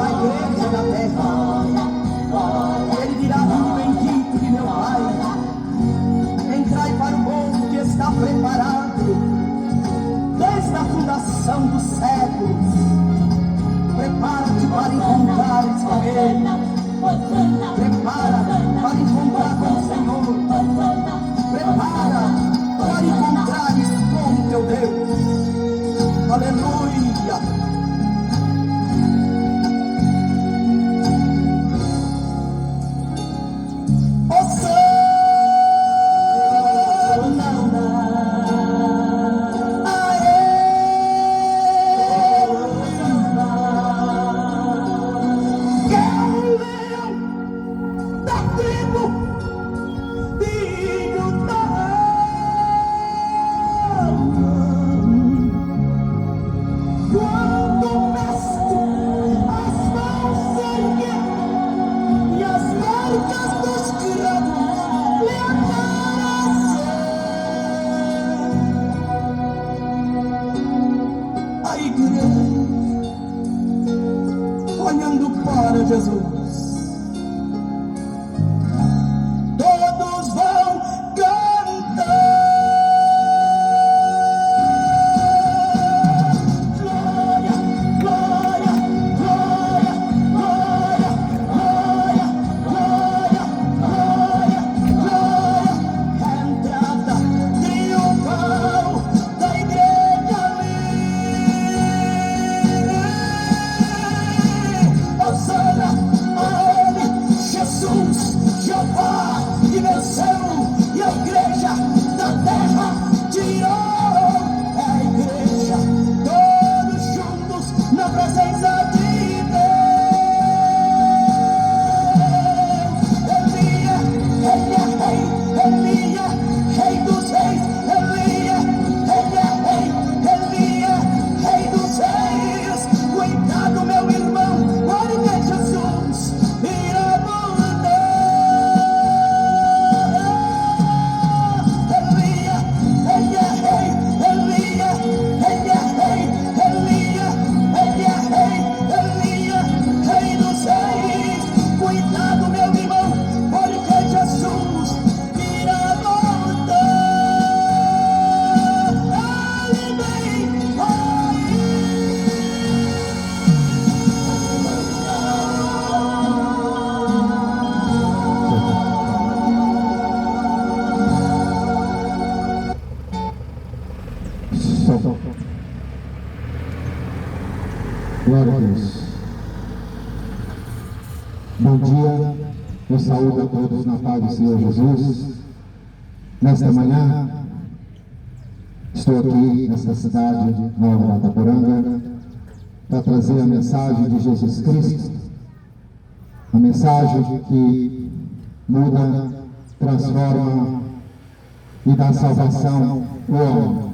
será a igreja da terra. Ele dirá: filho bendito de meu Pai, entrai para o mundo que está preparado desde a fundação dos séculos. Prepara-te para encontrares com Ele. Prepara para encontrar com o Senhor. Prepara para encontrares com teu Deus. Aleluia. Olhando para Jesus, todos vão cantar glória, glória, glória, glória, glória, glória, glória, glória. Entrada triunfal da igreja Osana a Ele, Jesus, Jeová, que venceu, e a igreja da terra tirou. É a igreja, todos juntos na presença de Deus. Ele é rei, rei dos reis. Ele é rei dos reis. Cuidado, meu irmão, porque Jesus irá voltar. Ele é rei, rei dos reis. Cuidado, meu irmão, porque Jesus irá voltar. Ele vem Glória a Deus. Bom dia, eu saúdo a todos na paz do Senhor Jesus. Nesta manhã, estou aqui nesta cidade nova de Itaporanga para trazer a mensagem de Jesus Cristo, a mensagem que muda, transforma e dá salvação ao homem.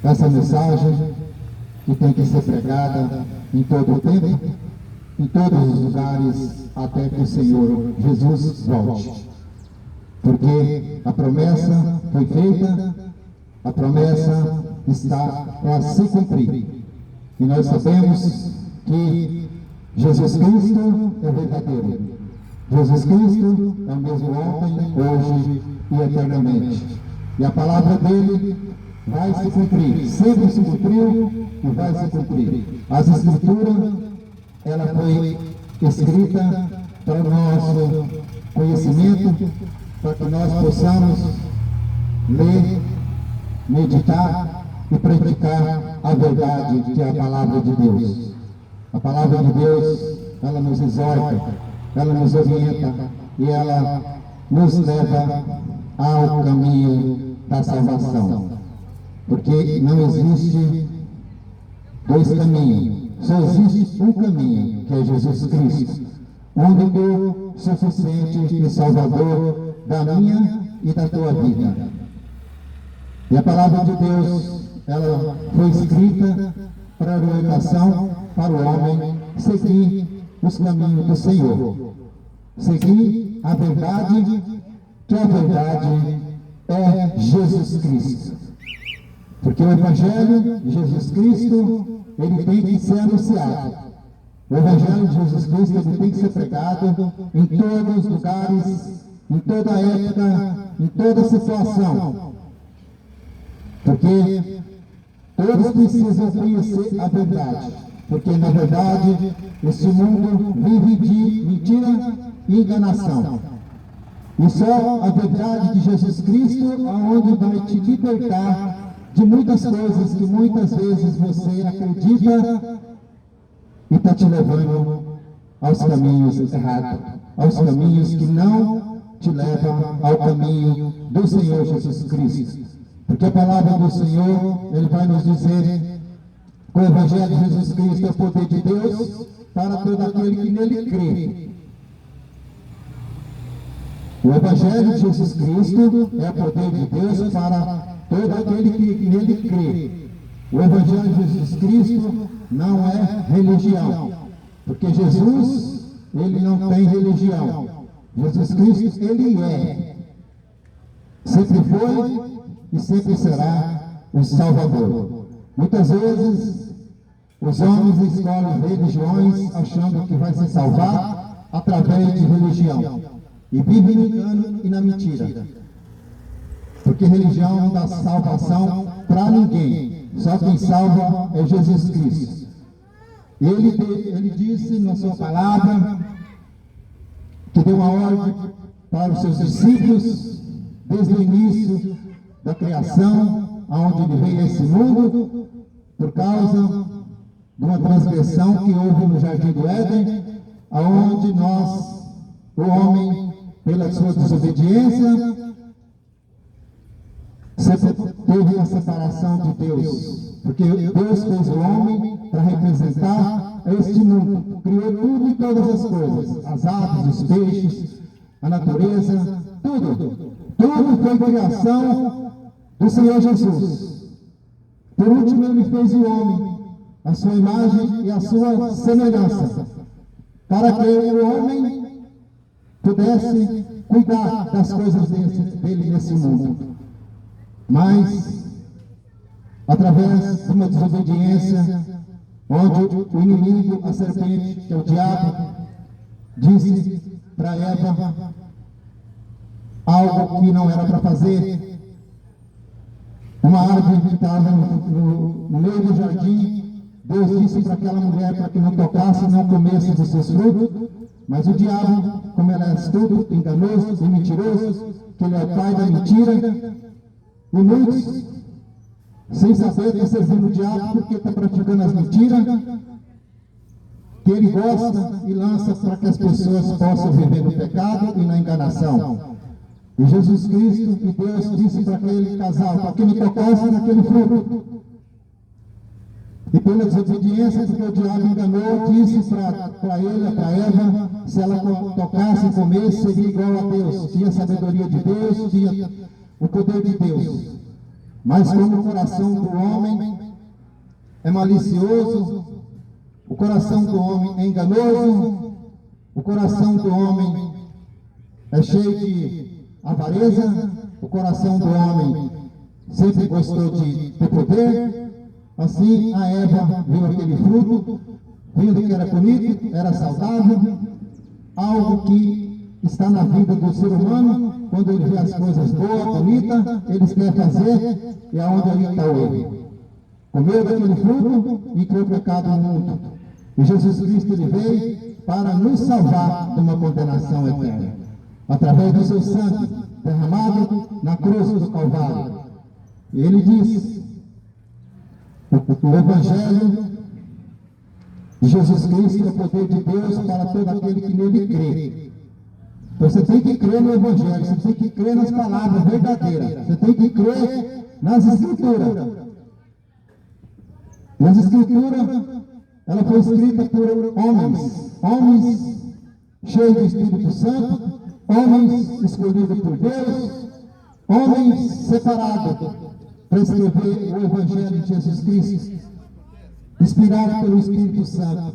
Essa mensagem que tem que ser pregada em todo o tempo, em todos os lugares, até que o Senhor Jesus volte. Porque a promessa foi feita, a promessa está para se cumprir. E nós sabemos que Jesus Cristo é verdadeiro. Jesus Cristo é o mesmo ontem, hoje e eternamente. E a palavra dele vai se cumprir, sempre se cumpriu e vai se cumprir. As Escrituras, ela foi escrita para o nosso conhecimento, para que nós possamos ler, meditar e praticar a verdade que é a palavra de Deus. A palavra de Deus, ela nos exorta, ela nos orienta e ela nos leva ao caminho da salvação. Porque não existe dois caminhos, só existe um caminho, que é Jesus Cristo, único, suficiente e salvador da minha e da tua vida. E a palavra de Deus, ela foi escrita para a orientação para o homem seguir os caminhos do Senhor, seguir a verdade, que a verdade é Jesus Cristo. Porque o Evangelho de Jesus Cristo, ele tem que ser anunciado. O Evangelho de Jesus Cristo ele tem que ser pregado em todos os lugares, em toda época, em toda situação. Porque todos precisam conhecer a verdade. Porque, na verdade, esse mundo vive de mentira e enganação. E só a verdade de Jesus Cristo aonde vai te libertar de muitas coisas que muitas vezes você acredita e está te levando aos caminhos errados, aos caminhos que não te levam ao caminho do Senhor Jesus Cristo. Porque a palavra do Senhor, Ele vai nos dizer que o Evangelho de Jesus Cristo é o poder de Deus para todo aquele que nele crê. O Evangelho de Jesus Cristo é o poder de Deus para todo aquele que nele crê. O Evangelho de Jesus Cristo não é religião, porque Jesus, ele não tem religião. Jesus Cristo, ele é, sempre foi e sempre será o Salvador. Muitas vezes, os homens escolhem religiões achando que vai se salvar através de religião. E vivem no engano e na mentira. Porque religião não dá salvação para ninguém. Só quem salva é Jesus Cristo. Ele disse na sua palavra que deu uma ordem para os seus discípulos desde o início da criação, aonde ele veio a esse mundo, por causa de uma transgressão que houve no Jardim do Éden, aonde nós, o homem, pela sua desobediência, teve a separação de Deus, porque Deus fez o homem para representar este mundo, criou tudo e todas as coisas, as aves, os peixes, a natureza, tudo foi criação do Senhor Jesus. Por último, Ele fez o homem, a sua imagem e a sua semelhança, para que o homem pudesse cuidar das coisas dele nesse mundo. Mas, através de uma desobediência, onde o inimigo, a serpente, que é o diabo, disse para Eva algo que não era para fazer, uma árvore que estava no meio do jardim, Deus disse para aquela mulher para que não tocasse, não comesse dos seus frutos, mas o diabo, como ele é astuto, enganoso e mentiroso, que ele é o pai da mentira, e muitos, sem saber, estão servindo o diabo porque está praticando as mentiras que ele gosta e lança para que as pessoas possam viver no pecado e na enganação. E Jesus Cristo e Deus disse para aquele casal, para que não tocasse naquele fruto. E pela desobediência, porque o diabo enganou, disse para ele, para Eva, se ela tocasse e comesse, seria igual a Deus. Tinha a sabedoria de Deus, tinha o poder de Deus. Mas como o coração do homem é malicioso, o coração do homem é enganoso, o coração do homem é cheio de avareza, o coração do homem sempre gostou de ter poder, assim a Eva viu aquele fruto, vindo que era bonito, era saudável, algo que está na vida do ser humano, quando ele vê as coisas boas, bonitas, eles querem fazer, e aonde ali está o erro. Comeu daquele fruto e criou pecado no mundo. E Jesus Cristo ele veio para nos salvar de uma condenação eterna, através do seu sangue derramado na cruz do Calvário. E ele diz, o Evangelho de Jesus Cristo é o poder de Deus para todo aquele que nele crê. Então você tem que crer no Evangelho, você tem que crer nas palavras verdadeiras, você tem que crer nas Escrituras. E as Escrituras, ela foi escrita por homens cheios do Espírito Santo, homens escolhidos por Deus, homens separados para escrever o Evangelho de Jesus Cristo, inspirado pelo Espírito Santo,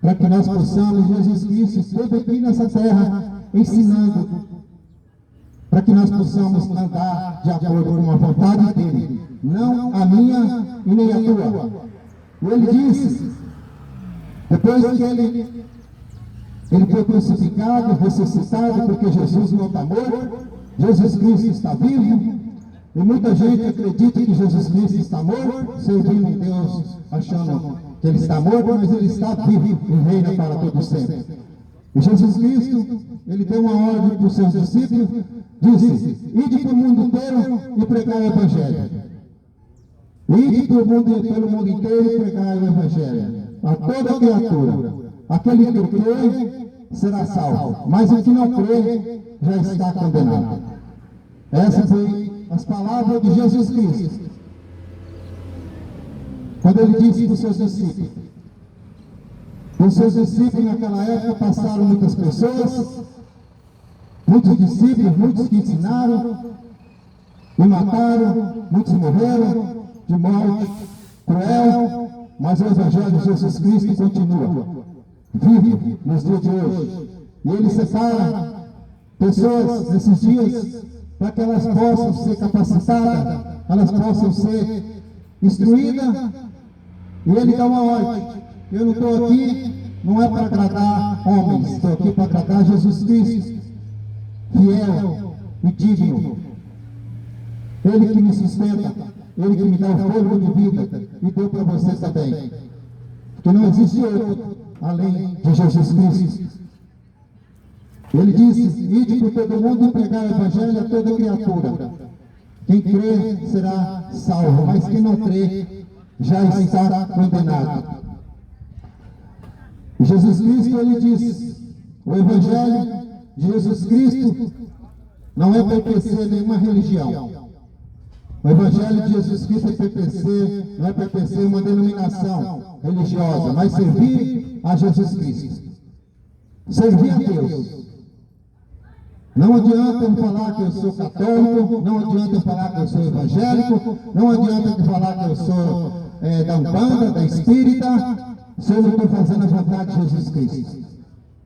para que nós possamos, Jesus Cristo esteve aqui nessa terra, ensinando, para que nós possamos andar de acordo com a vontade dele, não a minha e nem a tua. E ele disse, Depois que ele foi crucificado, ressuscitado, porque Jesus não está morto, Jesus Cristo está vivo. E muita gente acredita que Jesus Cristo está morto, servindo em Deus, achando que ele está morto, mas ele está vivo e reina para todo sempre. E Jesus Cristo, ele deu uma ordem para os seus discípulos, disse: ide para o mundo inteiro e pregai o Evangelho. Ide pelo mundo inteiro e pregai o Evangelho a toda criatura. Aquele que crê será salvo, mas o que não crê já está condenado. Essas foi as palavras de Jesus Cristo, quando ele disse para os seus discípulos. Os seus discípulos naquela época passaram muitas pessoas, muitos discípulos, muitos que ensinaram e mataram, muitos morreram de morte cruel, mas o Evangelho de Jesus Cristo continua vivo nos dias de hoje. E ele separa pessoas nesses dias para que elas possam ser capacitadas, elas possam ser instruídas, e ele dá uma ordem. Eu não estou aqui, não é para agradar homens, estou aqui para agradar Jesus Cristo, fiel e digno. Ele que me sustenta, ele que me dá o fôlego de vida, e deu para você também. Porque não existe outro além de Jesus Cristo. Ele disse: ide por todo mundo e pregar o Evangelho a toda criatura. Quem crê será salvo, mas quem não crê já está condenado. Jesus Cristo, ele disse: o Evangelho de Jesus Cristo não é pertencer a nenhuma religião. O Evangelho de Jesus Cristo não é pertencer a uma denominação religiosa, mas servir a Jesus Cristo. Servir a Deus. Não adianta eu falar que eu sou católico, não adianta eu falar que eu sou evangélico, não adianta eu falar que eu sou da Umbanda, da Espírita, se eu não estou fazendo a vontade de Jesus Cristo.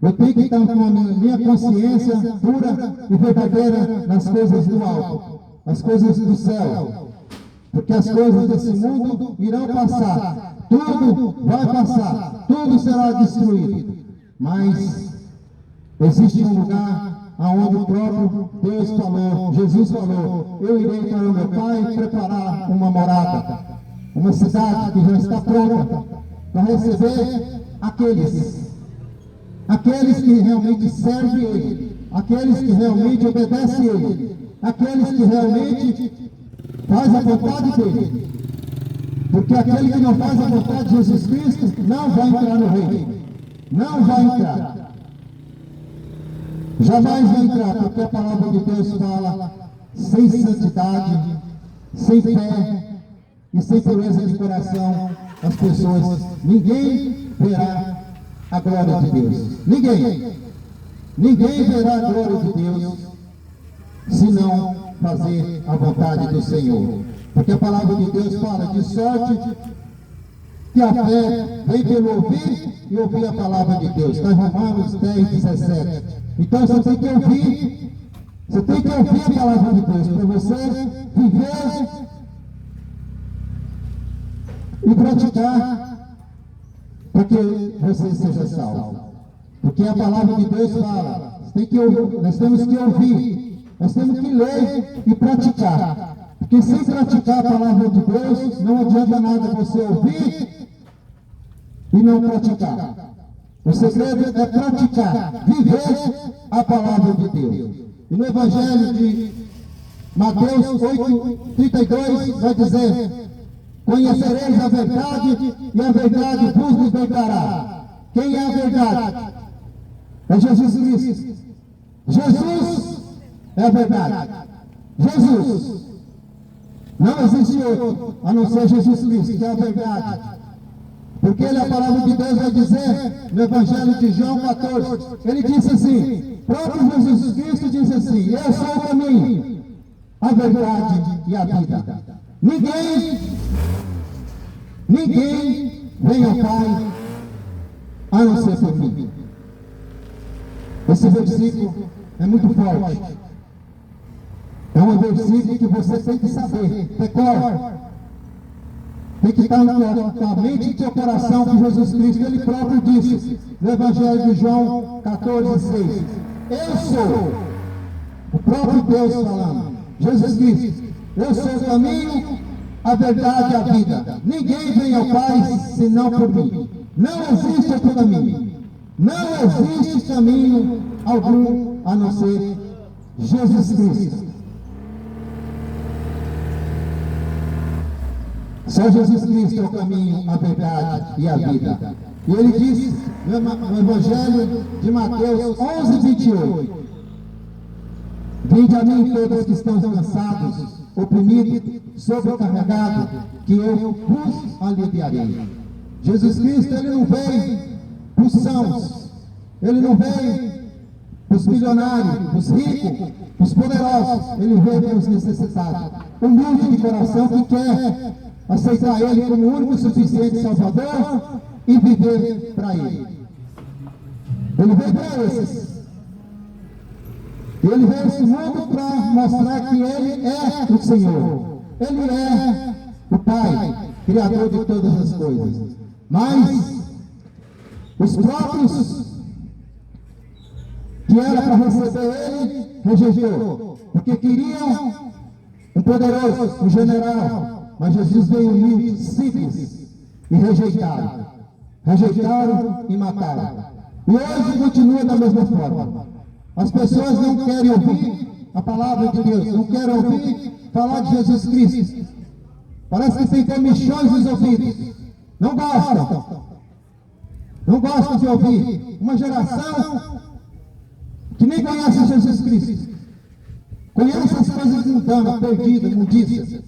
Eu tenho que estar com a minha consciência pura e verdadeira nas coisas do alto, as coisas do céu, porque as coisas desse mundo irão passar, tudo vai passar, tudo será destruído, mas existe um lugar aonde o próprio Deus falou, Jesus falou: eu irei para o meu Pai preparar uma morada, uma cidade que já está pronta para receber aqueles que realmente servem Ele, aqueles que realmente obedecem Ele, aqueles que realmente fazem a vontade dEle. Porque aquele que não faz a vontade de Jesus Cristo não vai entrar no reino, não vai entrar. Jamais vai entrar, porque a palavra de Deus fala: sem santidade, sem fé e sem pureza de coração, as pessoas, ninguém verá a glória de Deus. Ninguém verá a glória de Deus se não fazer a vontade do Senhor. Porque a palavra de Deus fala: de sorte que a fé vem pelo ouvir e ouvir a palavra de Deus. Está em Romanos 10, 17. Então você tem que ouvir a palavra de Deus para você viver e praticar, para que você seja salvo. Porque a palavra de Deus fala: nós temos que ouvir, nós temos que ler e praticar. Porque sem praticar a palavra de Deus, não adianta nada você ouvir e não praticar. O segredo é praticar, viver a palavra de Deus. E no Evangelho de Mateus 8:32 vai dizer: conhecereis a verdade e a verdade vos libertará. Quem é a verdade? É Jesus Cristo. Jesus é a verdade. Jesus. Não existe outro a não ser Jesus Cristo, que é a verdade. Porque a palavra de Deus vai dizer no Evangelho de João 14, ele disse assim, próprio Jesus Cristo disse assim: eu sou o caminho, a verdade e a vida. Ninguém vem ao Pai a não ser por mim. Esse versículo é muito forte. É um versículo que você tem que saber, decora. tem que estar na tua mente e no teu coração que Jesus Cristo, Ele próprio disse no Evangelho de João 14,6: eu sou o próprio Deus falando, Jesus Cristo, eu sou o caminho, a verdade e a vida. Ninguém vem ao Pai senão por mim. Não existe outro caminho. Não existe caminho algum a não ser Jesus Cristo. Só Jesus Cristo é o caminho, a verdade e a vida. E ele disse no Evangelho de Mateus 11:28: vinde a mim todos que estão cansados, oprimidos, sobrecarregados, que eu vos aliviarei. Jesus Cristo, ele não veio para os sãos, ele não veio para os milionários, para os ricos, para os poderosos, ele veio para os necessitados, humilde de coração, que quer aceitar ele como o único e suficiente Salvador e viver para ele. Ele veio para esses. Ele veio a esse mundo para mostrar que ele é o Senhor. Ele é o Pai, Criador de todas as coisas. Mas os próprios que era para receber ele, rejeitou. Porque queriam um poderoso, um general. Mas Jesus veio humilde, simples, e rejeitaram. Rejeitaram e mataram. E hoje continua da mesma forma. As pessoas não querem ouvir a palavra de Deus, não querem ouvir falar de Jesus Cristo. Parece que tem comichões nos ouvidos. Não gostam. Não gostam de ouvir. Uma geração que nem conhece Jesus Cristo. Conhece as coisas mundanas, perdidas, imundícias.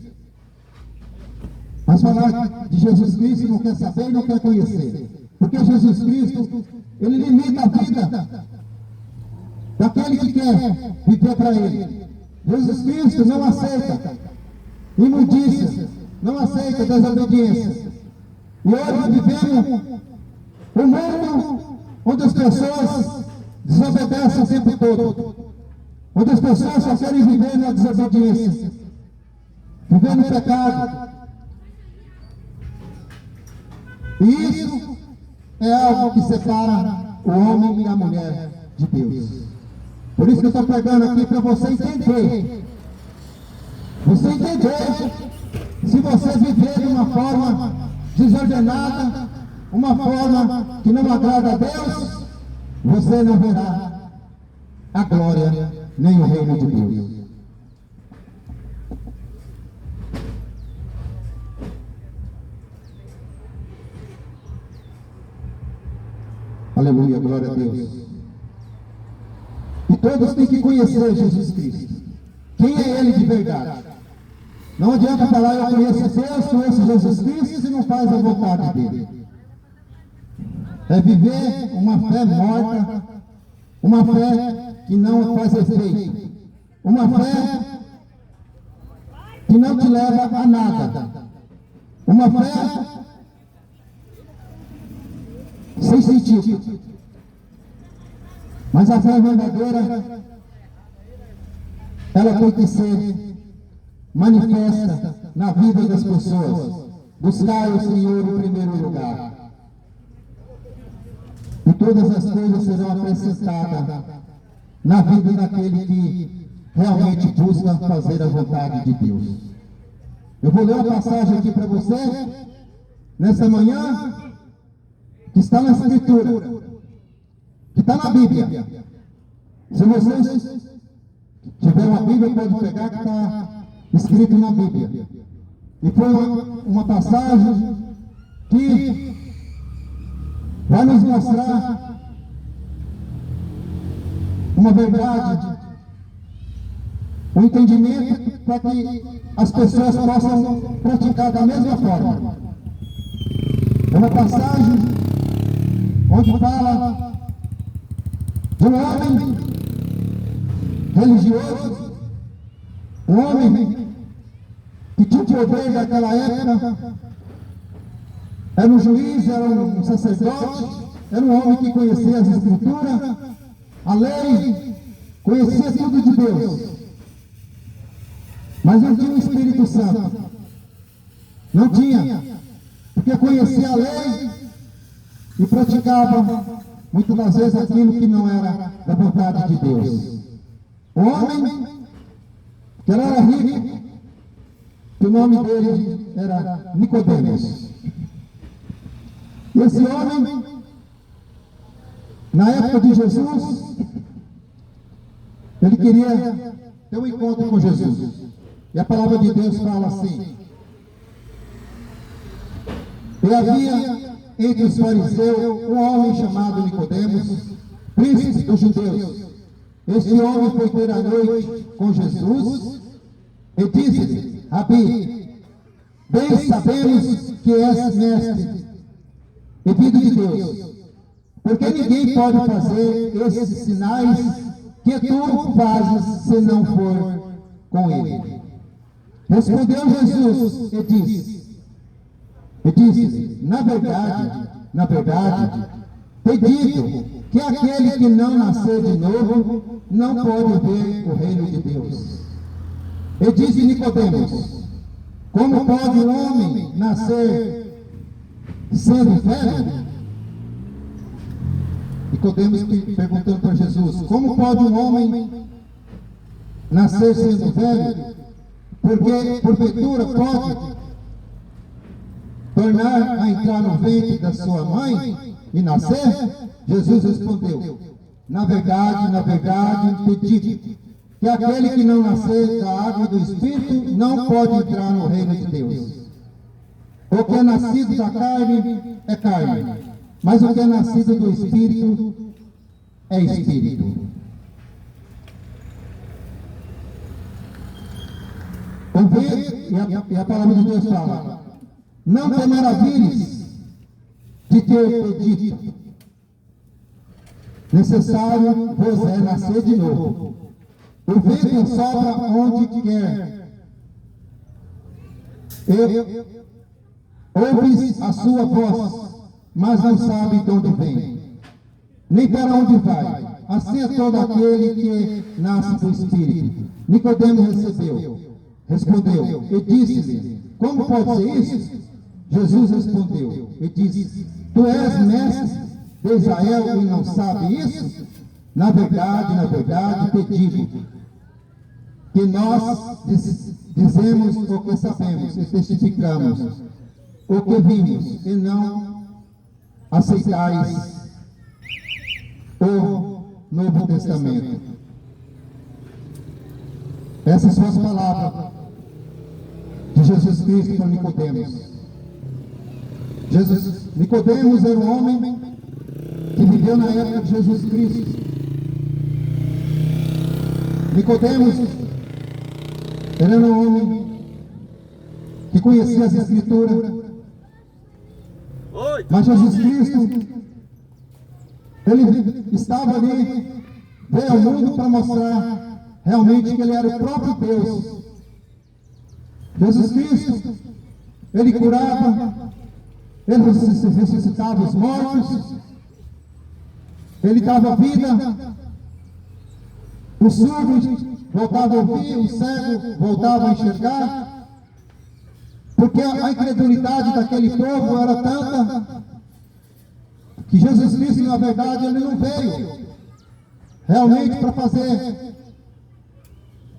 Mas falar de Jesus Cristo não quer saber e não quer conhecer. Porque Jesus Cristo, ele limita a vida daquele que quer viver para ele. Jesus Cristo não aceita imundícias, não aceita desobediência. E hoje vivemos um mundo onde as pessoas desobedecem o tempo todo, onde as pessoas só querem viver na desobediência, viver no pecado. E isso é algo que separa o homem e a mulher de Deus. Por isso que eu estou pregando aqui para você entender. Você entender. Se você viver de uma forma desordenada, uma forma que não agrada a Deus, você não verá a glória nem o reino de Deus. Aleluia, glória a Deus. E todos têm que conhecer Jesus Cristo. Quem é Ele de verdade? Não adianta falar, eu conheço Deus, conheço Jesus Cristo, se não faz a vontade dEle. É viver uma fé morta, uma fé que não faz efeito, uma fé que não te leva a nada, uma fé sem sentido. Mas a fé verdadeira, ela tem que ser manifesta na vida das pessoas. Buscar o Senhor em primeiro lugar. E todas as coisas serão acrescentadas na vida daquele que realmente busca fazer a vontade de Deus. Eu vou ler uma passagem aqui para você, nessa manhã, que está na Escritura, que está na Bíblia. Se vocês tiverem uma Bíblia, pode pegar, que está escrito na Bíblia. E foi uma passagem que vai nos mostrar uma verdade, um entendimento para que as pessoas possam praticar da mesma forma. É uma passagem onde fala de um homem religioso, um homem que tinha o poder daquela época, era um juiz, era um sacerdote, era um homem que conhecia as Escrituras, a lei, conhecia tudo de Deus, mas não tinha o Espírito Santo. Não tinha, porque conhecia a lei e praticava muitas das vezes aquilo que não era da vontade de Deus. O homem, que ele era rico, que o nome dele era Nicodemos. E esse homem, na época de Jesus, ele queria ter um encontro com Jesus. E a palavra de Deus fala assim: e havia entre os fariseus um homem chamado Nicodemos, príncipe dos judeus. Este homem foi ter a noite com Jesus e disse-lhe: Rabi, bem sabemos que és mestre e filho de Deus, porque ninguém pode fazer esses sinais que tu fazes se não for com ele. Respondeu Jesus e disse: na verdade, te digo que aquele que não nascer de novo não pode ver o reino de Deus. E disse Nicodemos: como pode um homem nascer sendo velho? Nicodemos perguntando para Jesus: como pode um homem nascer sendo velho? Porque porventura pode tornar a entrar no ventre da sua mãe e nascer? Jesus respondeu: na verdade, te digo que aquele que não nascer da água e do Espírito não pode entrar no reino de Deus. O que é nascido da carne é carne, mas o que é nascido do Espírito é Espírito. E a palavra de Deus fala: não te maravilhes de ter dito, necessário vos é nascer de novo. O vento sopra onde quer, ouves a sua voz, mas não sabe de onde vem, nem para onde vai. Assim é todo aquele que nasce do Espírito. Nicodemos respondeu e disse-lhe: como pode ser isso? Jesus respondeu e disse: tu és mestre de Israel e não sabe isso? Na verdade, te digo que nós dizemos o que sabemos e testificamos o que vimos, e não aceitais o Novo Testamento. Essas são as palavras de Jesus Cristo para Nicodemos. Nicodemos era um homem que viveu na época de Jesus Cristo. Nicodemos era um homem que conhecia as Escrituras. Mas Jesus Cristo, ele estava ali, veio ao mundo para mostrar realmente que ele era o próprio Deus. Jesus Cristo, ele curava, ele ressuscitava os mortos, ele dava vida, o surdo voltava a ouvir, o cego voltava a enxergar, porque a incredulidade daquele povo era tanta que Jesus Cristo, na verdade, ele não veio realmente para fazer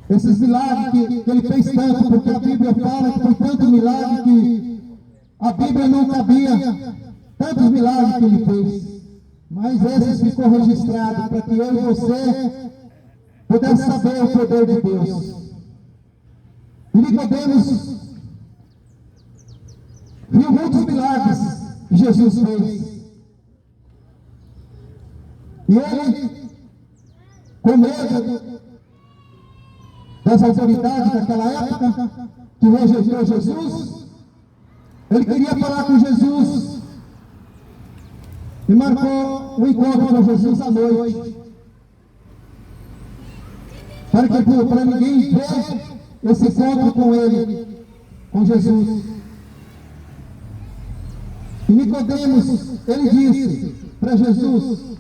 esses milagres que ele fez tanto, porque a Bíblia fala que foi tanto milagre que a Bíblia não cabia tantos milagres que ele fez. Mas esses ficou registrado para que eu e você pudesse saber o poder de Deus. E Nicodemos viu muitos milagres que Jesus fez. E ele, com medo das autoridades daquela época, que rejeitou Jesus, ele queria falar com Jesus e marcou um encontro com Jesus à noite, para ninguém ver esse encontro com ele, com Jesus. E Nicodemos, ele disse para Jesus: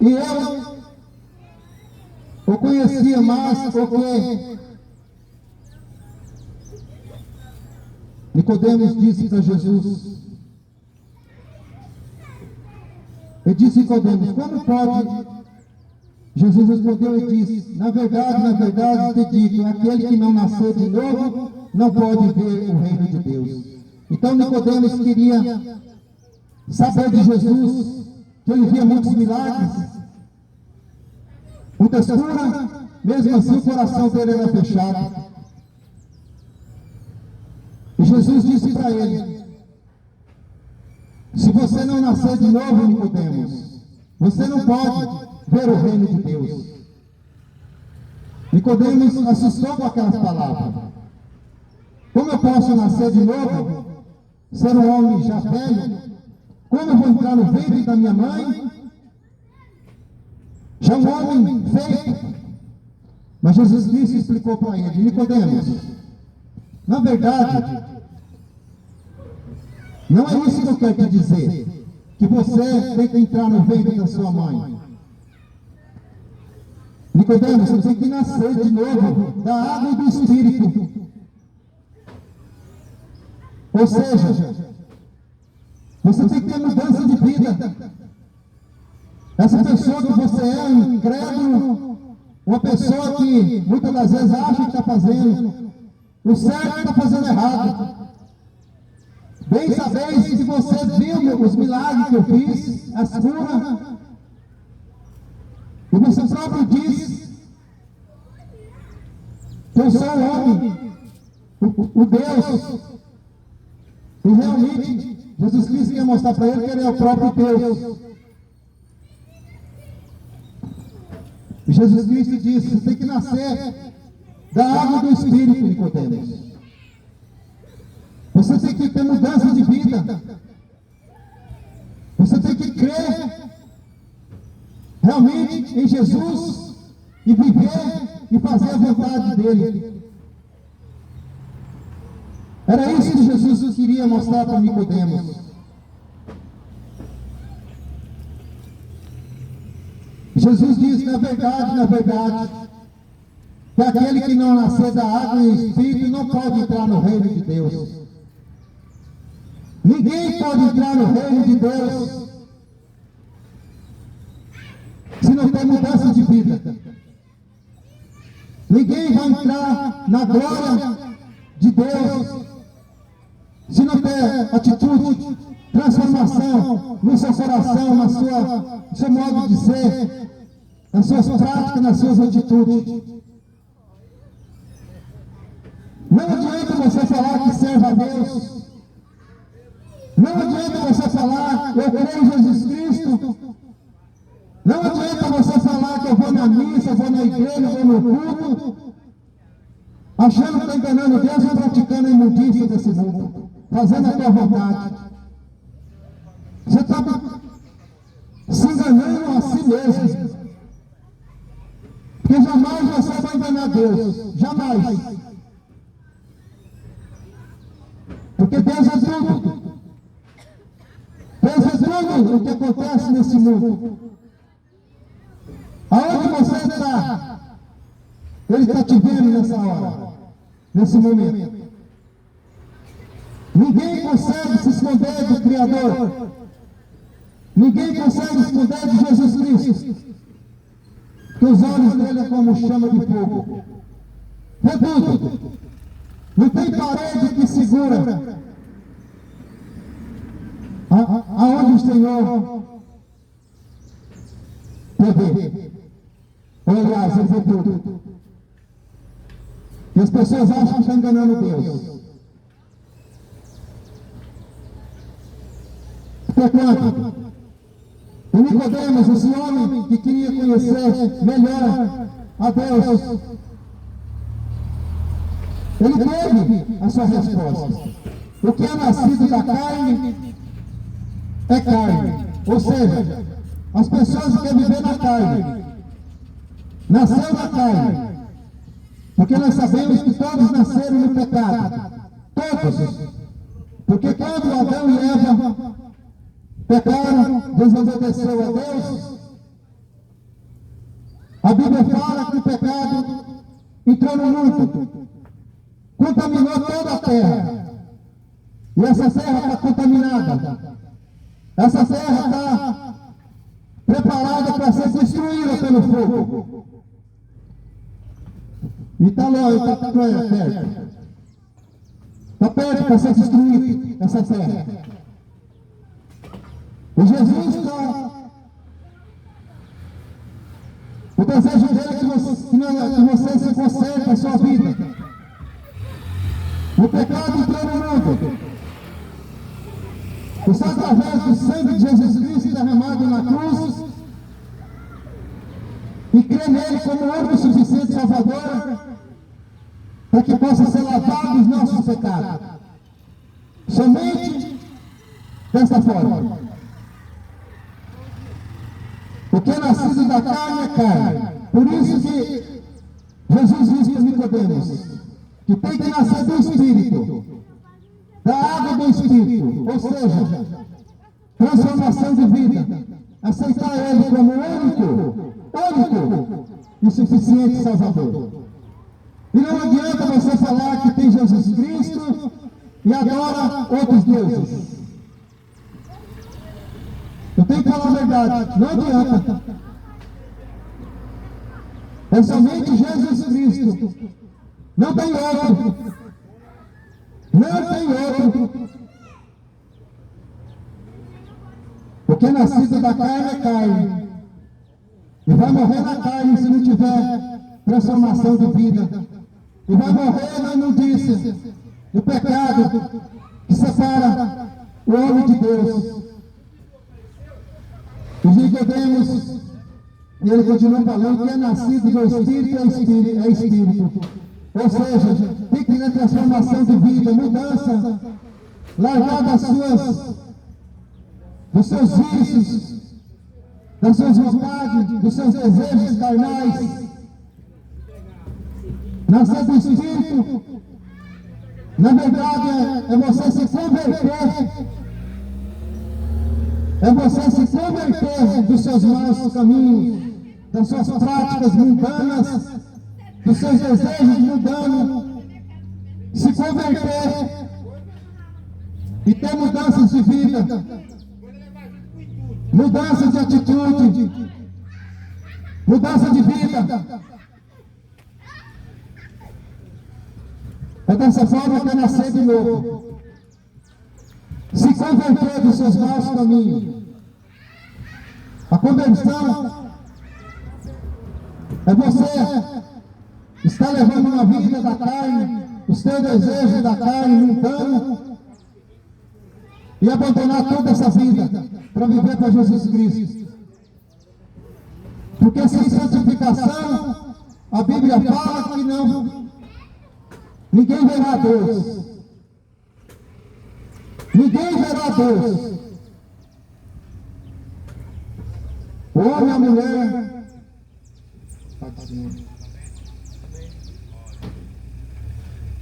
e eu o conhecia mais porque Nicodemos disse para Jesus, ele disse Nicodemos, como pode? Jesus respondeu e disse, na verdade te digo, aquele que não nasceu de novo, não pode ver o reino de Deus. Então Nicodemos queria saber de Jesus, que ele via muitos milagres, muitas curas, mesmo assim o coração dele era fechado. E Jesus disse para ele, se você não nascer de novo, Nicodemos, você não pode ver o reino de Deus. Nicodemos assustou com aquelas palavras. Como eu posso nascer de novo, ser um homem já velho? Como eu vou entrar no ventre da minha mãe? Já um homem feito. Mas Jesus Cristo explicou para ele, Nicodemos, na verdade, não é isso que eu quero te dizer, que você tem que entrar no ventre da sua mãe. Nicodemos, você tem que nascer de novo da água e do Espírito. Ou seja, você tem que ter mudança de vida. Essa pessoa que você é, um incrédulo, uma pessoa que muitas das vezes acha que está fazendo o certo e está fazendo errado. Bem sabeis que você viu os milagres que eu fiz, as curas, e você próprio diz que eu sou o homem, o Deus. E realmente, Jesus Cristo quer mostrar para ele que ele é o próprio Deus. E Jesus Cristo disse, você tem que nascer da água do Espírito, Nicodemos. Você tem que ter mudança de vida. Você tem que crer realmente em Jesus e viver e fazer a vontade dele. Era isso que Jesus queria mostrar para Nicodemos. Jesus diz, na verdade, que aquele que não nascer da água e Espírito não pode entrar no reino de Deus. Ninguém pode entrar no reino de Deus se não tem mudança de vida. Ninguém vai entrar na glória de Deus se não ter atitude, transformação no seu coração, no seu modo de ser, nas suas práticas, nas suas atitudes. Não adianta você falar que serve a Deus. Não adianta você falar, eu creio em Jesus Cristo. Não adianta você falar que eu vou na missa, eu vou na igreja, eu vou no culto, achando que está enganando Deus e praticando a imundícia desse mundo, fazendo a tua vontade. Você está se enganando a si mesmo. Porque jamais você vai enganar Deus. Jamais. Porque Deus é tudo. Deus é tudo o que acontece nesse mundo. Aonde você está, Ele está te vendo nessa hora, nesse momento. Ninguém consegue se esconder do Criador. Ninguém consegue esconder de Jesus Cristo. Que os olhos dele é como chama de fogo. Vê tudo. Não tem parede que segura. Aonde o Senhor vê. Aliás, ele vê tudo. E as pessoas acham que estão enganando Deus. Portanto, o Nicodemos, esse homem que queria conhecer melhor a Deus, ele teve a sua resposta. O que é nascido da carne é carne. Ou seja, as pessoas que querem viver na carne, nasceu da carne. Porque nós sabemos que todos nasceram no pecado. Todos. Porque quando Adão e Eva pecaram, desobedeceu a Deus, a Bíblia fala que o pecado entrou no mundo, contaminou toda a terra. E essa terra está contaminada. Essa terra está preparada para ser destruída pelo fogo. E está longe, está perto. Está perto para ser destruída essa terra. E Jesus está... O desejo dele é que você se conserte a sua vida. O pecado entrou no mundo. E só através do sangue de Jesus Cristo derramado na cruz e crer nele como o único suficiente Salvador para que possa ser lavado os nossos pecados. Somente desta forma. O que é nascido da carne é carne. Por isso que Jesus disse para Nicodemos que tem que nascer do Espírito, da água do Espírito, ou seja, transformação de vida. Aceitar Ele como único e suficiente Salvador. E não adianta você falar que tem Jesus Cristo e adora outros deuses. Eu tenho que falar a verdade, não adianta. É somente Jesus Cristo. Não tem outro. Não tem outro. Porque nascido da carne é carne. E vai morrer na carne se não tiver transformação de vida. E vai morrer na imundícia, no pecado que separa o homem de Deus. E Nicodemos, e ele continua falando que é nascido do Espírito, é Espírito. Ou seja, tem que ter transformação de vida, mudança, largar dos seus vícios, das suas vontades, dos seus desejos carnais. Nascer do Espírito, na verdade, é você se converter. É você se converter dos seus maus caminhos, das suas práticas mundanas, dos seus desejos mundanos, se converter e ter mudanças de vida, mudança de atitude, mudança de vida. É dessa forma que é nascer de novo. Se converter dos seus maus caminhos. A conversão é você estar levando uma vida da carne, os teus desejos da carne mundano, e abandonar toda essa vida para viver para Jesus Cristo. Porque sem santificação, a Bíblia fala que ninguém verá Deus. Ninguém verá Deus. O homem e a mulher.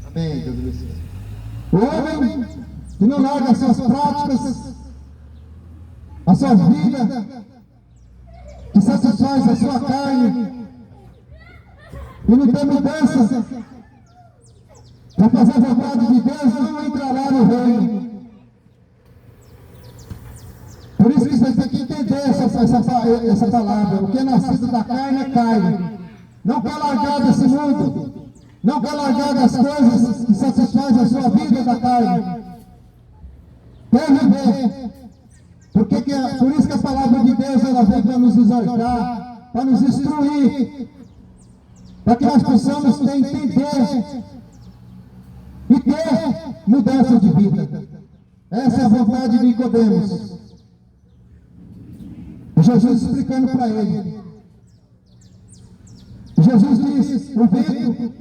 Amém, Deus. O homem que não larga as suas práticas, a sua vida, que satisfaz a sua carne, e não tem mudança para fazer a vontade de Deus, não entrará no reino. Por isso que você tem que entender essa palavra. O que é nascido da carne é carne. Não quer largar desse mundo. Não quer largar das coisas que satisfazem a sua vida da carne. Quer viver. Por isso que a palavra de Deus ela vem para nos exortar, para nos instruir, para que nós possamos entender e ter mudança de vida. Essa é a vontade de Nicodemos. Jesus explicando para ele. Jesus disse: o vento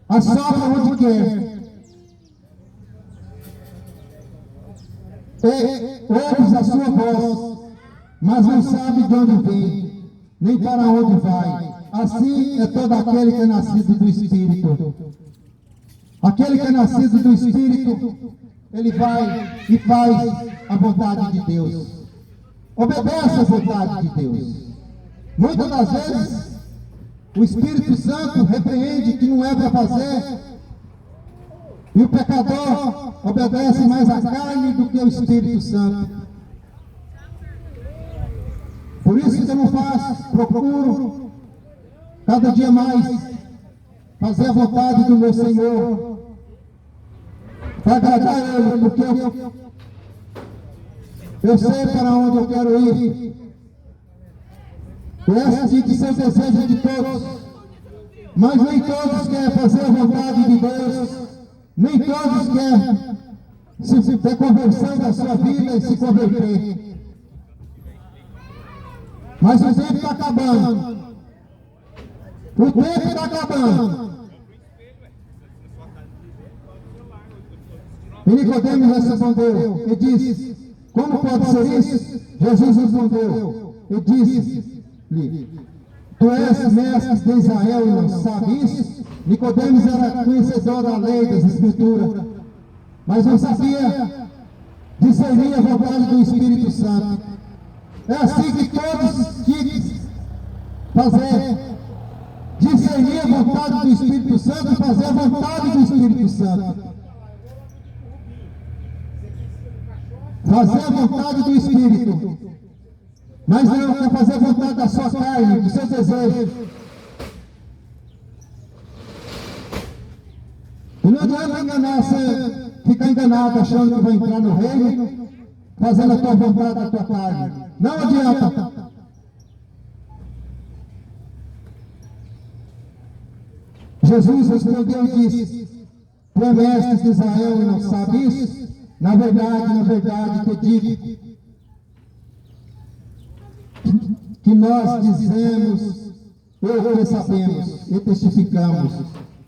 assopra onde quer. Ouves a sua voz, mas não sabe de onde vem, nem para onde vai. Assim é todo aquele que é nascido do Espírito. Aquele que é nascido do Espírito, ele vai e faz a vontade de Deus. Obedece a vontade de Deus. Muitas das vezes, o Espírito Santo repreende que não é para fazer, E o pecador obedece mais à carne do que ao Espírito Santo. Por isso que eu não faço, procuro cada dia mais fazer a vontade do meu Senhor, para agradar a Ele, porque eu sei para onde eu quero ir. Esse tem que ser o desejo de todos, mas nem todos querem fazer a vontade de Deus, nem todos querem se ter conversão da sua vida e se converter. Mas o tempo está acabando. O tempo está acabando. E Nicodemos respondeu e disse: como pode ser isso? Jesus respondeu e disse-lhe: tu és mestre de Israel e não sabe isso? Nicodemos era conhecedor da lei, das Escrituras, mas não sabia discernir a vontade do Espírito Santo. É assim que todos que fazer, discernir a vontade do Espírito Santo e fazer a vontade do Espírito Santo. Fazer a vontade do Espírito, mas não quer fazer a vontade da sua carne, do seu desejo. E não adianta enganar, você ficar enganado achando que vai entrar no reino, fazendo a tua vontade da tua carne. Não adianta. Jesus respondeu e disse: tu és mestre de Israel e não sabe isso? Na verdade, te digo que nós dizemos o que sabemos e testificamos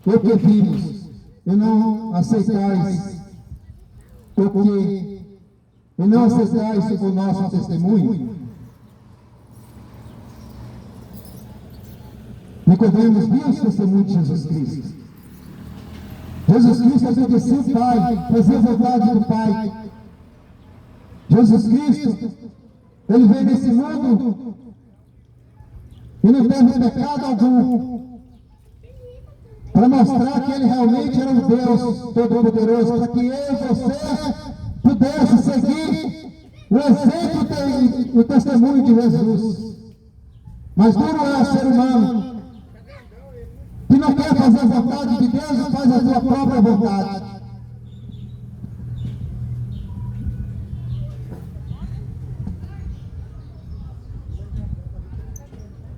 o que vimos, e não aceitais o nosso testemunho. Nicodemos viu os testemunhos de Jesus Cristo. Jesus Cristo obedecia o Pai, fazia a vontade do Pai. Jesus Cristo, Ele veio nesse mundo e não teve pecado algum, para mostrar que Ele realmente era um Deus Todo-Poderoso, para que eu e você pudesse seguir o exemplo e o testemunho de Jesus. Mas duro é o ser humano que não quer fazer a vontade de Deus e faz a sua própria vontade.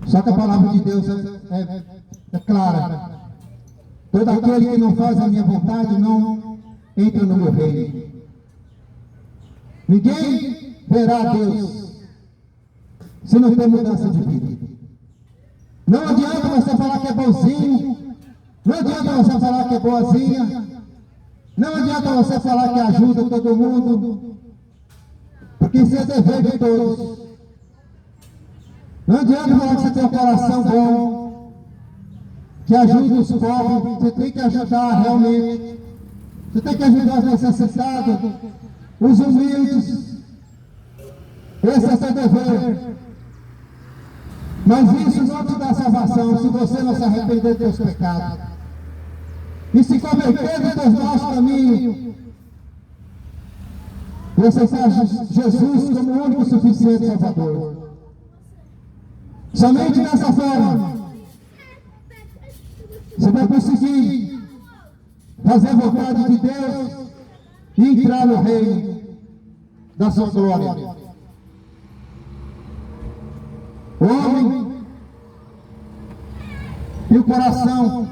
Só que a palavra de Deus é clara. Todo aquele que não faz a minha vontade não entra no meu reino. Ninguém verá Deus se não tem mudança de vida. Não adianta você falar que é bonzinho, não adianta você falar que é boazinha, não adianta você falar que ajuda todo mundo, porque isso é dever de todos. Não adianta falar que você tem um coração bom, que ajuda os pobres, você tem que ajudar realmente, você tem que ajudar os necessitados, os humildes. Esse é seu dever. Mas isso não te dá salvação se você não se arrepender dos seus pecados e se converter dos teus maus caminhos e aceitar Jesus como o único e suficiente Salvador. Somente dessa forma você vai conseguir fazer a vontade de Deus e entrar no reino da sua glória. O homem e o coração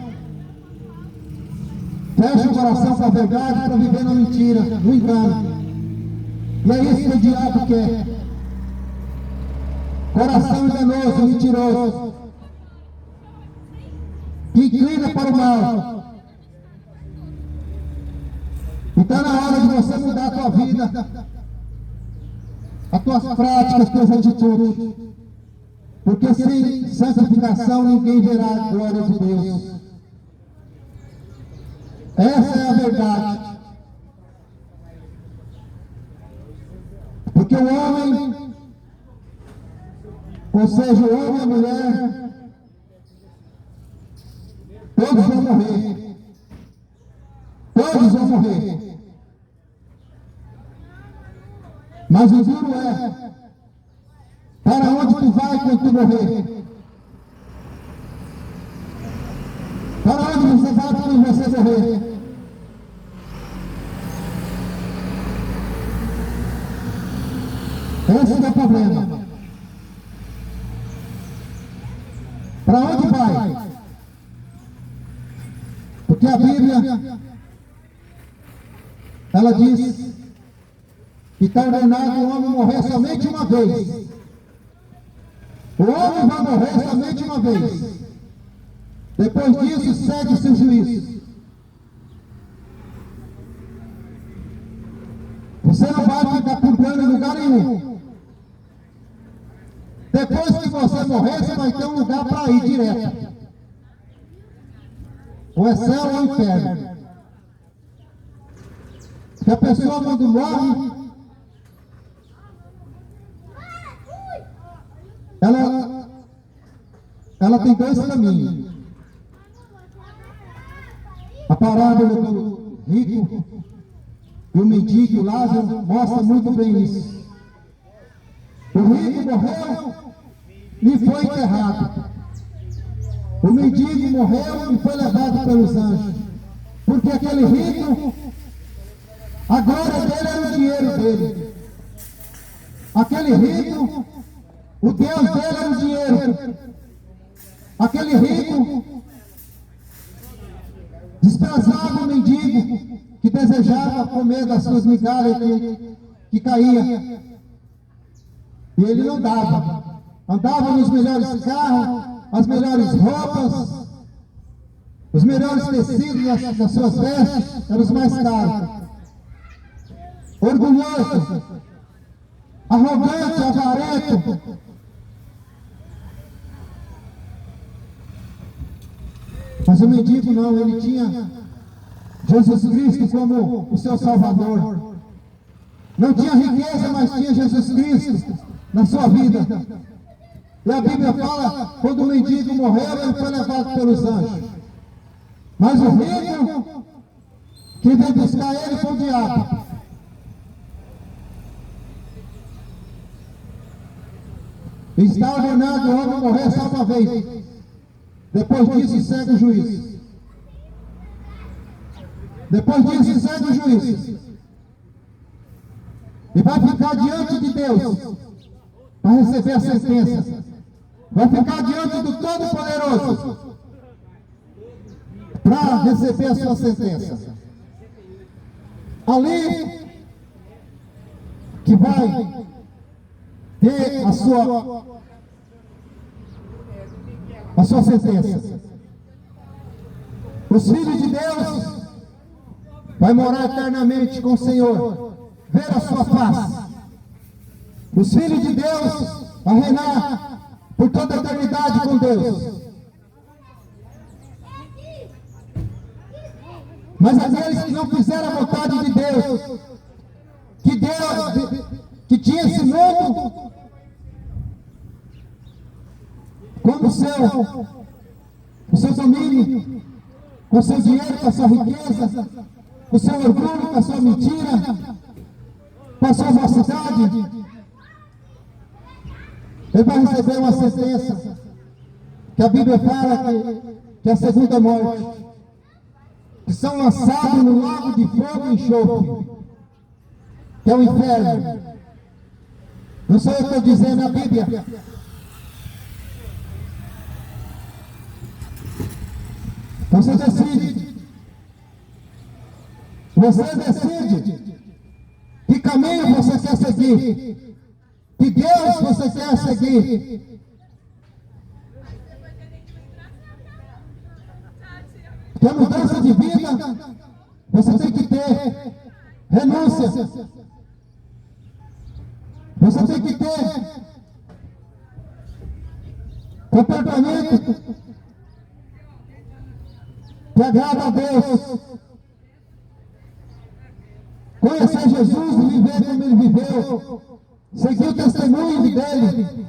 fecha o coração para a verdade para viver na mentira, no engano. E é isso que o diabo quer. Coração enganoso, mentiroso, que inclina para o mal. Então é na hora de você mudar a tua vida, as tuas práticas, as tuas atitudes. Porque sem santificação ninguém verá a glória de Deus. Essa é a verdade. Porque o homem, ou seja, o homem e a mulher, todos vão morrer. Todos todos vão morrer. Mas o duro é, para onde tu vai quando tu morrer? Para onde você vai quando você morrer? Esse é o problema. Para onde vai? Porque a Bíblia, ela diz que está ordenado o homem morrer somente uma vez. O homem vai morrer somente uma vez. Depois disso, segue seu juízo. Você não vai ficar purgando em lugar nenhum. Depois que você morrer, você vai ter um lugar para ir direto. Ou é céu ou inferno. Porque a pessoa quando morre, ela tem dois caminhos. A parábola do rico e o mendigo, Lázaro, mostra muito bem isso. O rico morreu e foi enterrado. O mendigo morreu e foi levado pelos anjos. Porque aquele rico, a glória dele era o dinheiro dele. Aquele rico, o Deus dele era o dinheiro. Aquele rico desprezava o mendigo que desejava comer das suas migalhas que caía. E ele não dava. Andava nos melhores carros, as melhores roupas, os melhores tecidos das suas vestes, eram os mais caros. Orgulhoso, arrogante, avarento. Mas o mendigo não, ele tinha Jesus Cristo como o seu Salvador. Não tinha riqueza, mas tinha Jesus Cristo na sua vida. E a Bíblia fala, quando o mendigo morreu, ele foi levado pelos anjos. Mas o rico, que veio buscar ele, foi o diabo. E está ordenado o homem morrer só uma vez. Depois disso, segue o juízo. Depois disso, segue o juízo. E vai ficar diante de Deus para receber a sentença. Vai ficar diante do Todo-Poderoso para receber a sua sentença. Ali que vai ter a sua sentença. Os filhos de Deus vai morar eternamente com o Senhor, ver a sua face. Os filhos de Deus vai reinar por toda a eternidade com Deus. Mas aqueles que não fizeram a vontade de Deus, que tinha esse mundo como o seu domínio, com o seu dinheiro, com a sua riqueza, com o seu orgulho, com a sua mentira, com a sua falsidade, ele vai receber uma sentença que a Bíblia fala que é a segunda morte, que são lançados no lago de fogo e enxofre, que é o inferno. Não sou eu que estou dizendo, a Bíblia. Então você decide. Você decide que caminho você quer seguir, que Deus você quer seguir. Que a mudança de vida você tem que ter renúncia. Você tem que ter comportamento que agrada a Deus. Conhecer Jesus e viver como Ele viveu. Seguir o testemunho dele.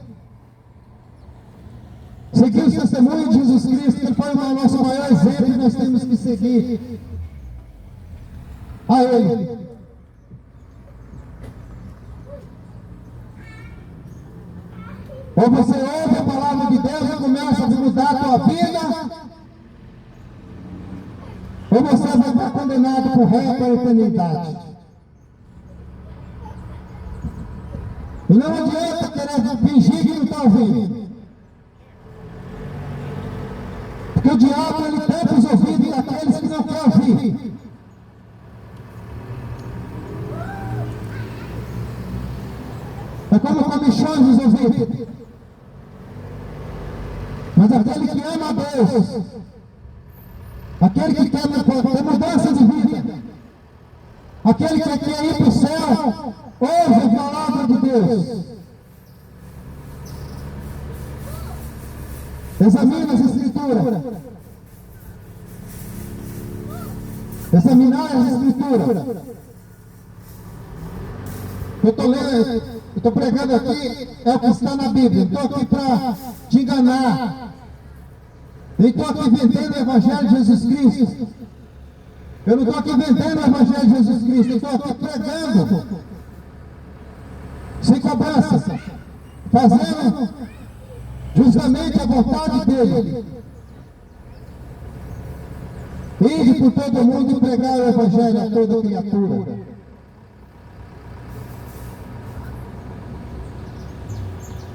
Seguir o testemunho de Jesus Cristo, que Ele foi o nosso maior exemplo e nós temos que seguir. a Ele. Ou você ouve a palavra de Deus e começa a mudar a tua vida, ou você vai estar condenado por resto à eternidade. E não adianta querer fingir que não está ouvindo. Porque o diabo, ele tampa os ouvidos daqueles que não querem ouvir. É como comichões nos ouvidos. Mas aquele que ama a Deus, aquele que quer ter mudança de vida, aquele que quer ir para o céu, ouve a palavra de Deus. Examina as Escrituras. Examinar as Escrituras. Eu estou lendo, eu estou pregando aqui, é o que está na Bíblia. Não estou aqui para te enganar. Eu estou aqui vendendo o Evangelho de Jesus Cristo. Eu não estou aqui vendendo o Evangelho de Jesus Cristo. Eu estou aqui pregando. Sem cobrança. Fazendo justamente a vontade dele. Ide por todo mundo e pregar o Evangelho a toda criatura.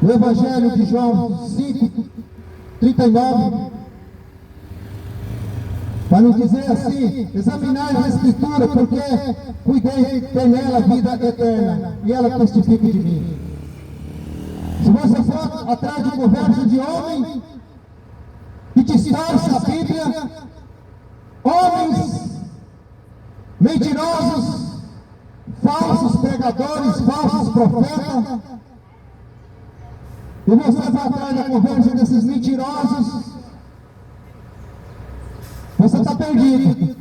O Evangelho de João 5:39 vai nos dizer assim: examinai a Escritura, porque cuidei, tem nela vida eterna, e ela testifica de mim. Se você for atrás de conversa de homem que distorce a Bíblia, homens mentirosos, falsos pregadores, falsos profetas, e você vai atrás da conversa desses mentirosos, você está perdido.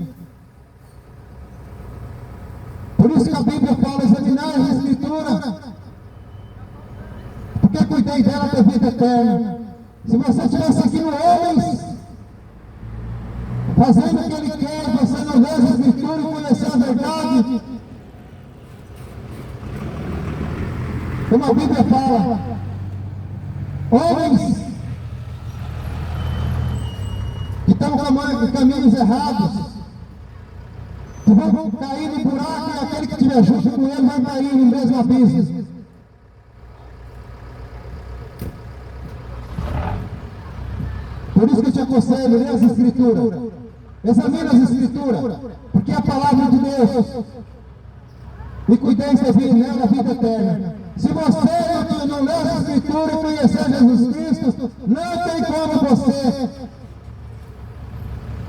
Por isso que a Bíblia fala: examinar a Escritura, porque cuidei dela ter vida eterna. Se você estiver seguindo homens, fazendo o que ele quer, você não lê a Escritura e conhecer a verdade, como a Bíblia fala, homens que estão em caminhos errados, que vão cair no buraco, e aquele que estiver junto com ele vai cair no mesmo abismo. Por isso que eu te aconselho: lê as Escrituras, examina as Escrituras, porque é a palavra de Deus, e cuidei de vir nela a vida eterna. Se você não lê as Escrituras e conhecer Jesus Cristo, não tem como você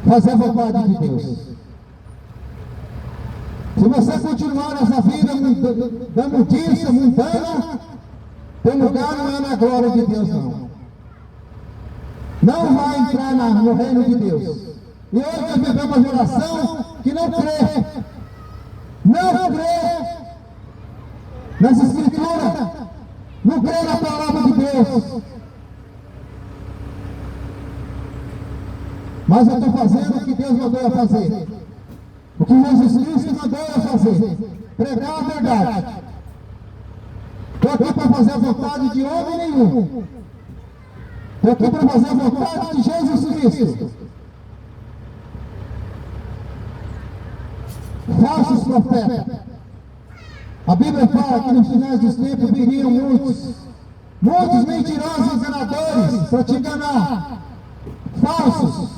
fazer a vontade de Deus. Se você continuar nessa vida da mudiça, mundana, teu lugar não é na glória de Deus, não. Não vai entrar no reino de Deus. E hoje nós vivemos uma geração que não crê nas Escrituras, não crê na palavra de Deus. Mas eu estou fazendo o que Deus mandou eu fazer, o que Jesus Cristo mandou eu fazer: pregar a verdade. Estou aqui para fazer a vontade de homem nenhum. Estou aqui para fazer a vontade de Jesus Cristo. Falsos profetas. A Bíblia fala que nos finais dos tempos viriam muitos mentirosos enganadores para te enganar. Falsos.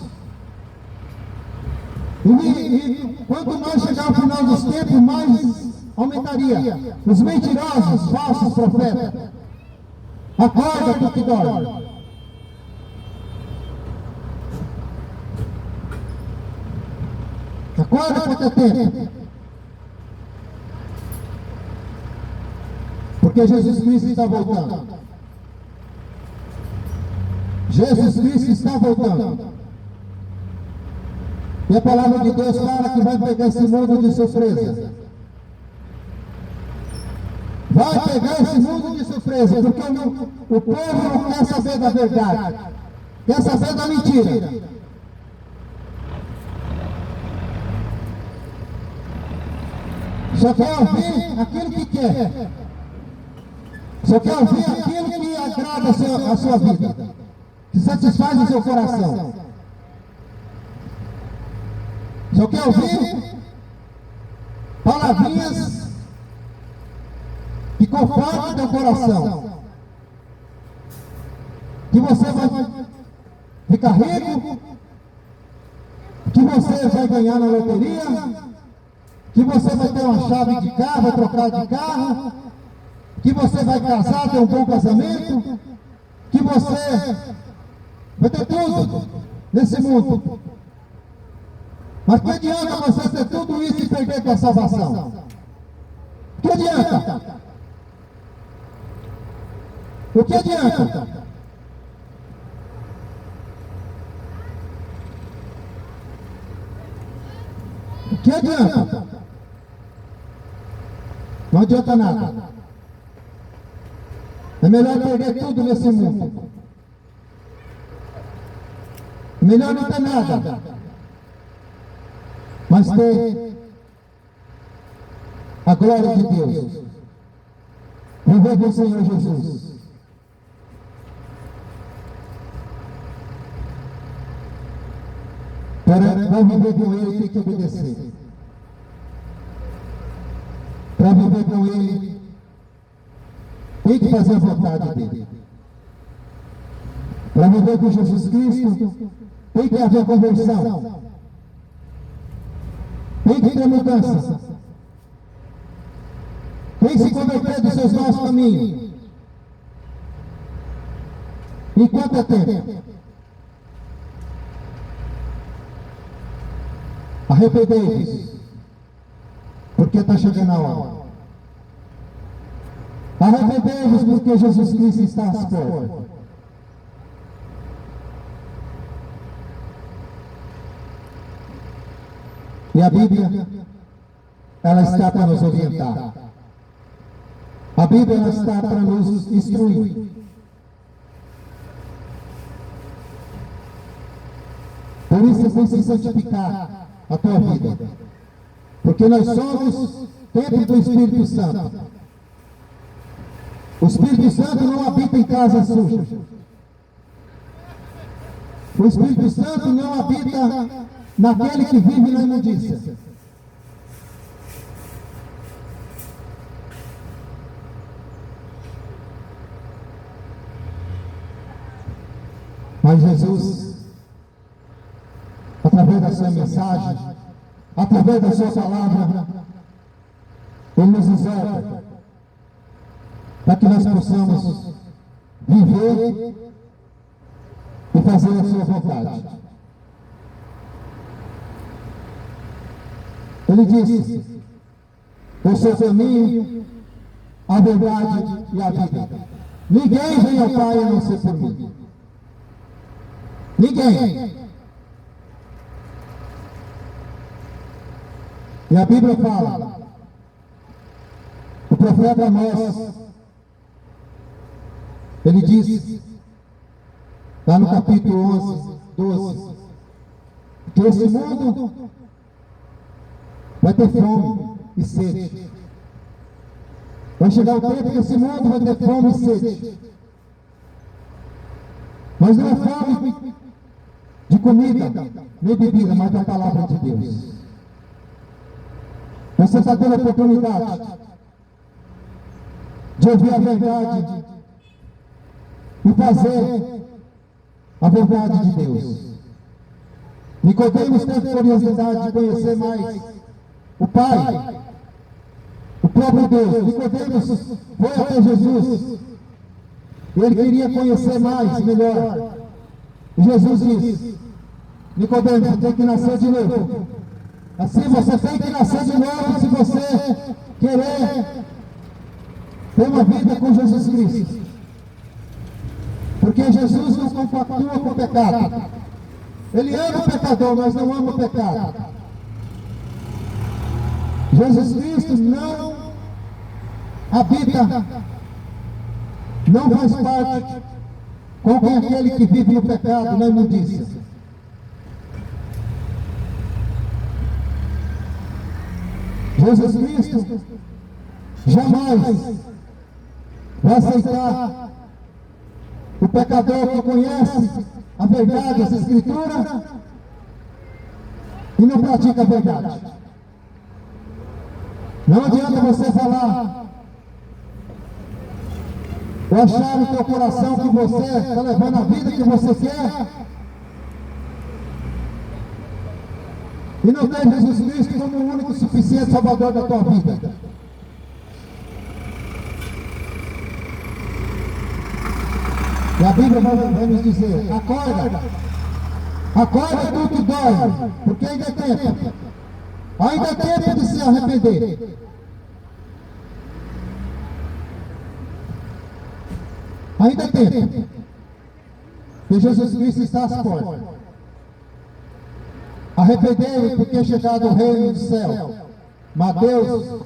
E quanto mais chegar ao final dos tempos, mais aumentaria os mentirosos, falsos profetas. Acorda, tu que dorme. Acorda, porque é tempo. Porque Jesus Cristo está voltando. Jesus Cristo está voltando. E a palavra de Deus fala que vai pegar esse mundo de surpresa. Vai pegar esse mundo de surpresa, porque o povo não quer saber da verdade, quer saber da mentira. Só quer ouvir aquilo que quer. Só quer ouvir aquilo que agrada a sua vida, que satisfaz o seu coração. Só quer ouvir palavrinhas que confortam o teu coração. Que você vai ficar rico, que você vai ganhar na loteria, que você vai ter uma chave de carro, vai trocar de carro, que você vai casar, ter um bom casamento, que você vai ter tudo nesse mundo. Mas que adianta você ter tudo isso e perder a tua salvação? Que adianta? O que adianta? O que adianta? Não adianta nada. É melhor perder tudo nesse mundo. Melhor não ter nada, mas ter a glória de Deus. Viver com o Senhor Jesus. Para viver com Ele tem que obedecer. Para viver com Ele tem que fazer a vontade dele. Para viver com Jesus Cristo tem que haver conversão. Tem que ter mudança. Tem que se converter dos seus maus caminhos. Em quanto tempo? Arrependei-vos, porque está chegando a hora. Arrependei-vos, porque Jesus Cristo está às portas. E a Bíblia, ela está para nos orientar. A Bíblia, ela está para nos instruir. Por isso, tem que santificar a tua vida. Porque nós somos templo do Espírito Santo. O Espírito Santo não habita em casa suja. O Espírito Santo não habita naquele que vive na imundícia. Mas Jesus, através da sua mensagem, através da sua palavra, Ele nos exorta para que nós possamos viver e fazer a sua vontade. Ele disse: eu sou o caminho, a verdade e a vida. Ninguém vem ao Pai a não ser por mim. Ninguém. E a Bíblia fala, o profeta Amós, ele diz, lá no capítulo 11, 12, que esse mundo vai ter fome e sede. Vai chegar o tempo que esse mundo vai ter fome e sede. Mas não é fome de comida, nem bebida, mas da palavra de Deus. Você está tendo a oportunidade de ouvir a verdade e fazer a vontade de Deus. Nicodemos teve curiosidade de conhecer mais o Pai, o próprio Deus. Nicodemos foi até Jesus. Ele queria conhecer mais, melhor. E Jesus disse: Nicodemos, você tem que nascer de novo. Assim você tem que nascer de novo se você querer ter uma vida com Jesus Cristo. Porque Jesus não compactua com o pecado. Ele ama o pecador, mas não ama o pecado. Jesus Cristo não habita, não faz parte com quem aquele que vive no pecado, na imundícia. Jesus Cristo jamais vai aceitar o pecador que conhece a verdade, essa Escritura, e não pratica a verdade. Não adianta você falar ou achar no teu coração que você está levando a vida que você quer e não ter Jesus Cristo como o único e suficiente Salvador da tua vida. E a Bíblia vai nos dizer: acorda, acorda tu que dorme, porque ainda é tempo, ainda é tempo de se arrepender. Ainda é tempo, que Jesus Cristo está às portas. Arrependei-vos, porque é chegado o reino do céu. Mateus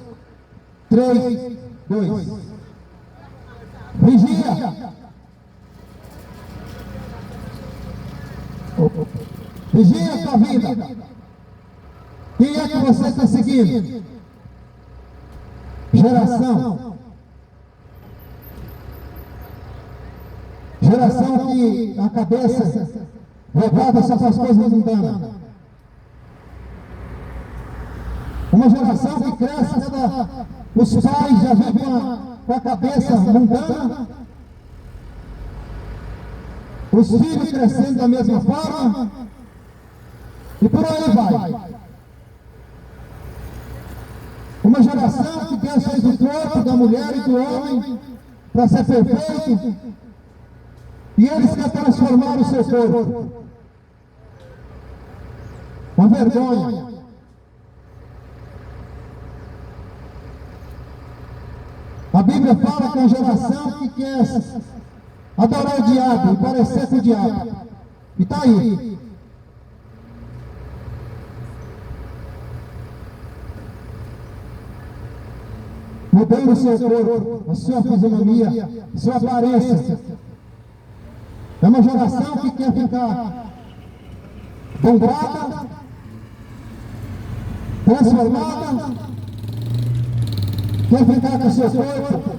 3, 2. Vigia. Vigia a tua vida. Quem é que você está seguindo? Geração que a cabeça voltada só para as coisas mundanas. Uma geração que cresce, os pais já vêm com a cabeça mundana, os filhos crescendo da mesma forma, e por aí vai. Uma geração que Deus fez do corpo, da mulher e do homem para ser perfeito, e eles querem transformar o seu corpo. Uma vergonha. A Bíblia fala que é uma geração que quer adorar o diabo e parecer com o diabo. E está aí. Mudando o seu corpo, a sua fisionomia, a sua aparência. É uma geração que quer ficar bombada, transformada, quer ficar com o seu corpo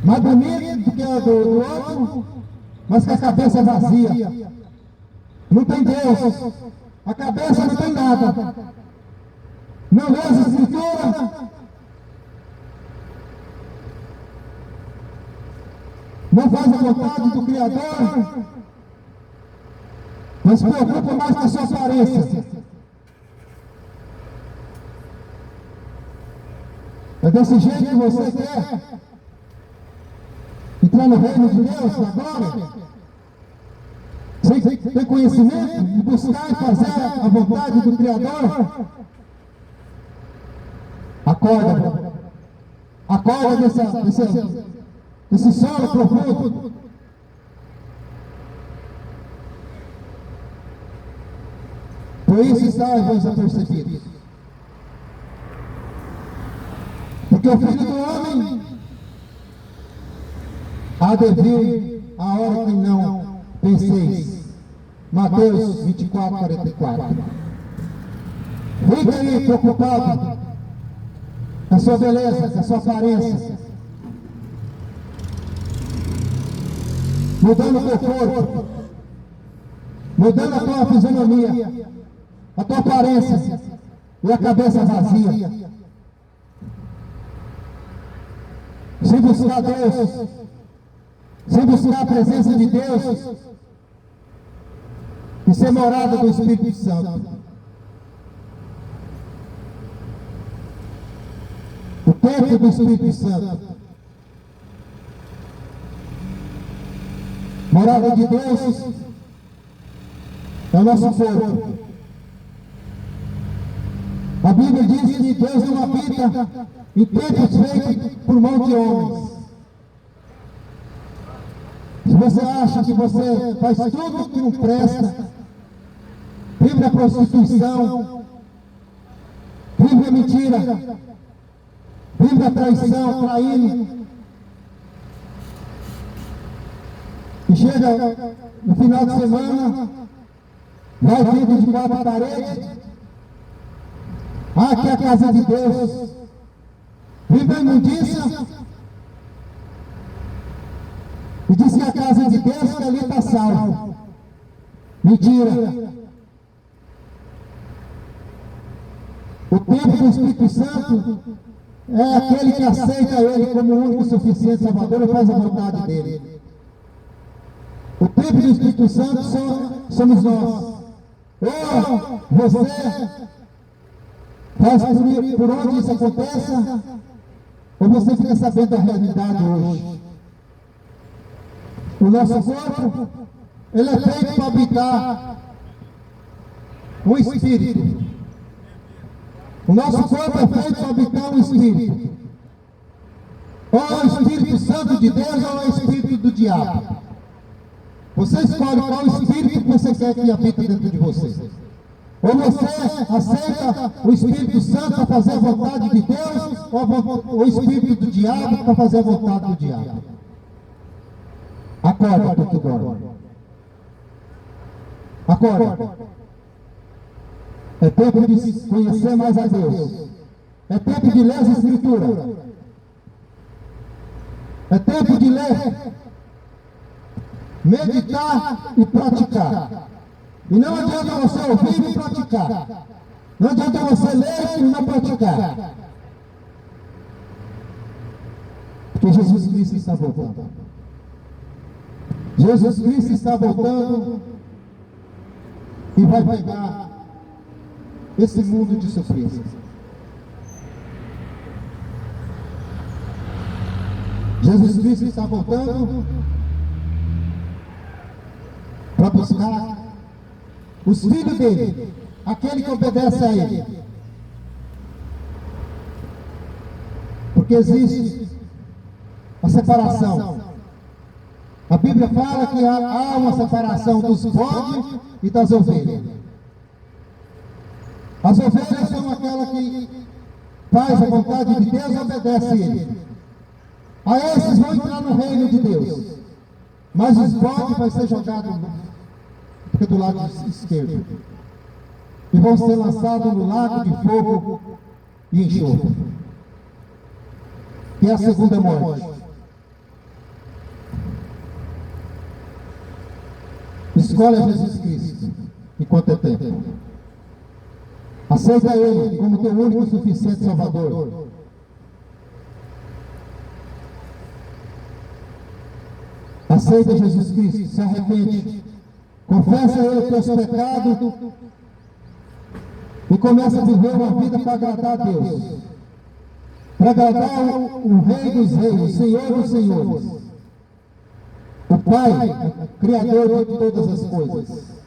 mais bonito do que o do outro, mas com a cabeça vazia. Não tem Deus, a cabeça não tem nada. Não lê as Escrituras, não faz a vontade do Criador, mas se preocupa mais com a sua aparência. É desse jeito que você quer entrar no reino de Deus agora? Sem ter conhecimento e buscar e fazer a vontade do Criador? Acorda, acorda desse sono profundo. Por isso estávamos apercebidos. Porque o Filho do Homem há de vir a hora que não penseis. Mateus 24, 44. Fica aí preocupado com a sua beleza, com a sua aparência, mudando o teu corpo, mudando a tua fisionomia, a tua aparência e a cabeça vazia. Sem buscar Deus, sem buscar a presença de Deus e ser morada do Espírito Santo. O templo do Espírito Santo, morada de Deus, é o nosso corpo. A Bíblia diz que Deus não habita em templos feitos por mão de homens. Se você acha que você faz tudo que não presta, vive a prostituição, vive a mentira, vive a traição, traindo, e chega no final de semana, vai dentro de quatro paredes, aqui é a casa de Deus. Viva a imundícia. E diz que a casa de Deus, que ali está salvo. Mentira. O templo do Espírito Santo é aquele que aceita Ele como o único, suficiente Salvador e faz a vontade dEle. O templo do Espírito Santo somos nós. Ou você faz por onde isso aconteça, ou você fica sabendo da realidade hoje. O nosso corpo, ele é feito para habitar o Espírito. O nosso corpo é feito para habitar o Espírito. Ou é o Espírito Santo de Deus ou é o Espírito do diabo. Você escolhe qual Espírito que você quer que habite dentro de você. Ou você aceita o Espírito Santo para fazer a vontade de Deus, ou o Espírito do diabo para fazer a vontade do diabo. Acorda, tu que dorme. Acorda. É tempo de conhecer mais a Deus. É tempo de ler as Escrituras. É tempo de ler, meditar e praticar. E não adianta você ouvir e praticar. Não adianta você ler e não praticar. Porque Jesus Cristo está voltando. Jesus Cristo está voltando e vai pegar esse mundo de surpresas. Jesus Cristo está voltando para buscar os filhos dele, aquele que obedece a ele. Porque existe a separação. A Bíblia fala que há uma separação dos bodes e das ovelhas. As ovelhas são aquelas que faz a vontade de Deus e obedece a ele. A esses vão entrar no reino de Deus. Mas os bodes vão ser jogados do lado esquerdo. E vão ser lançados no lago de fogo e enxofre. Que é a segunda morte. Escolhe Jesus Cristo enquanto é tempo. Aceita Ele como teu único e suficiente Salvador. Aceita Jesus Cristo, se arrepende, confessa a Ele os teus pecados e começa a viver uma vida para agradar a Deus, para agradar o Rei dos Reis, o Senhor dos Senhores, o Pai, Criador de todas as coisas.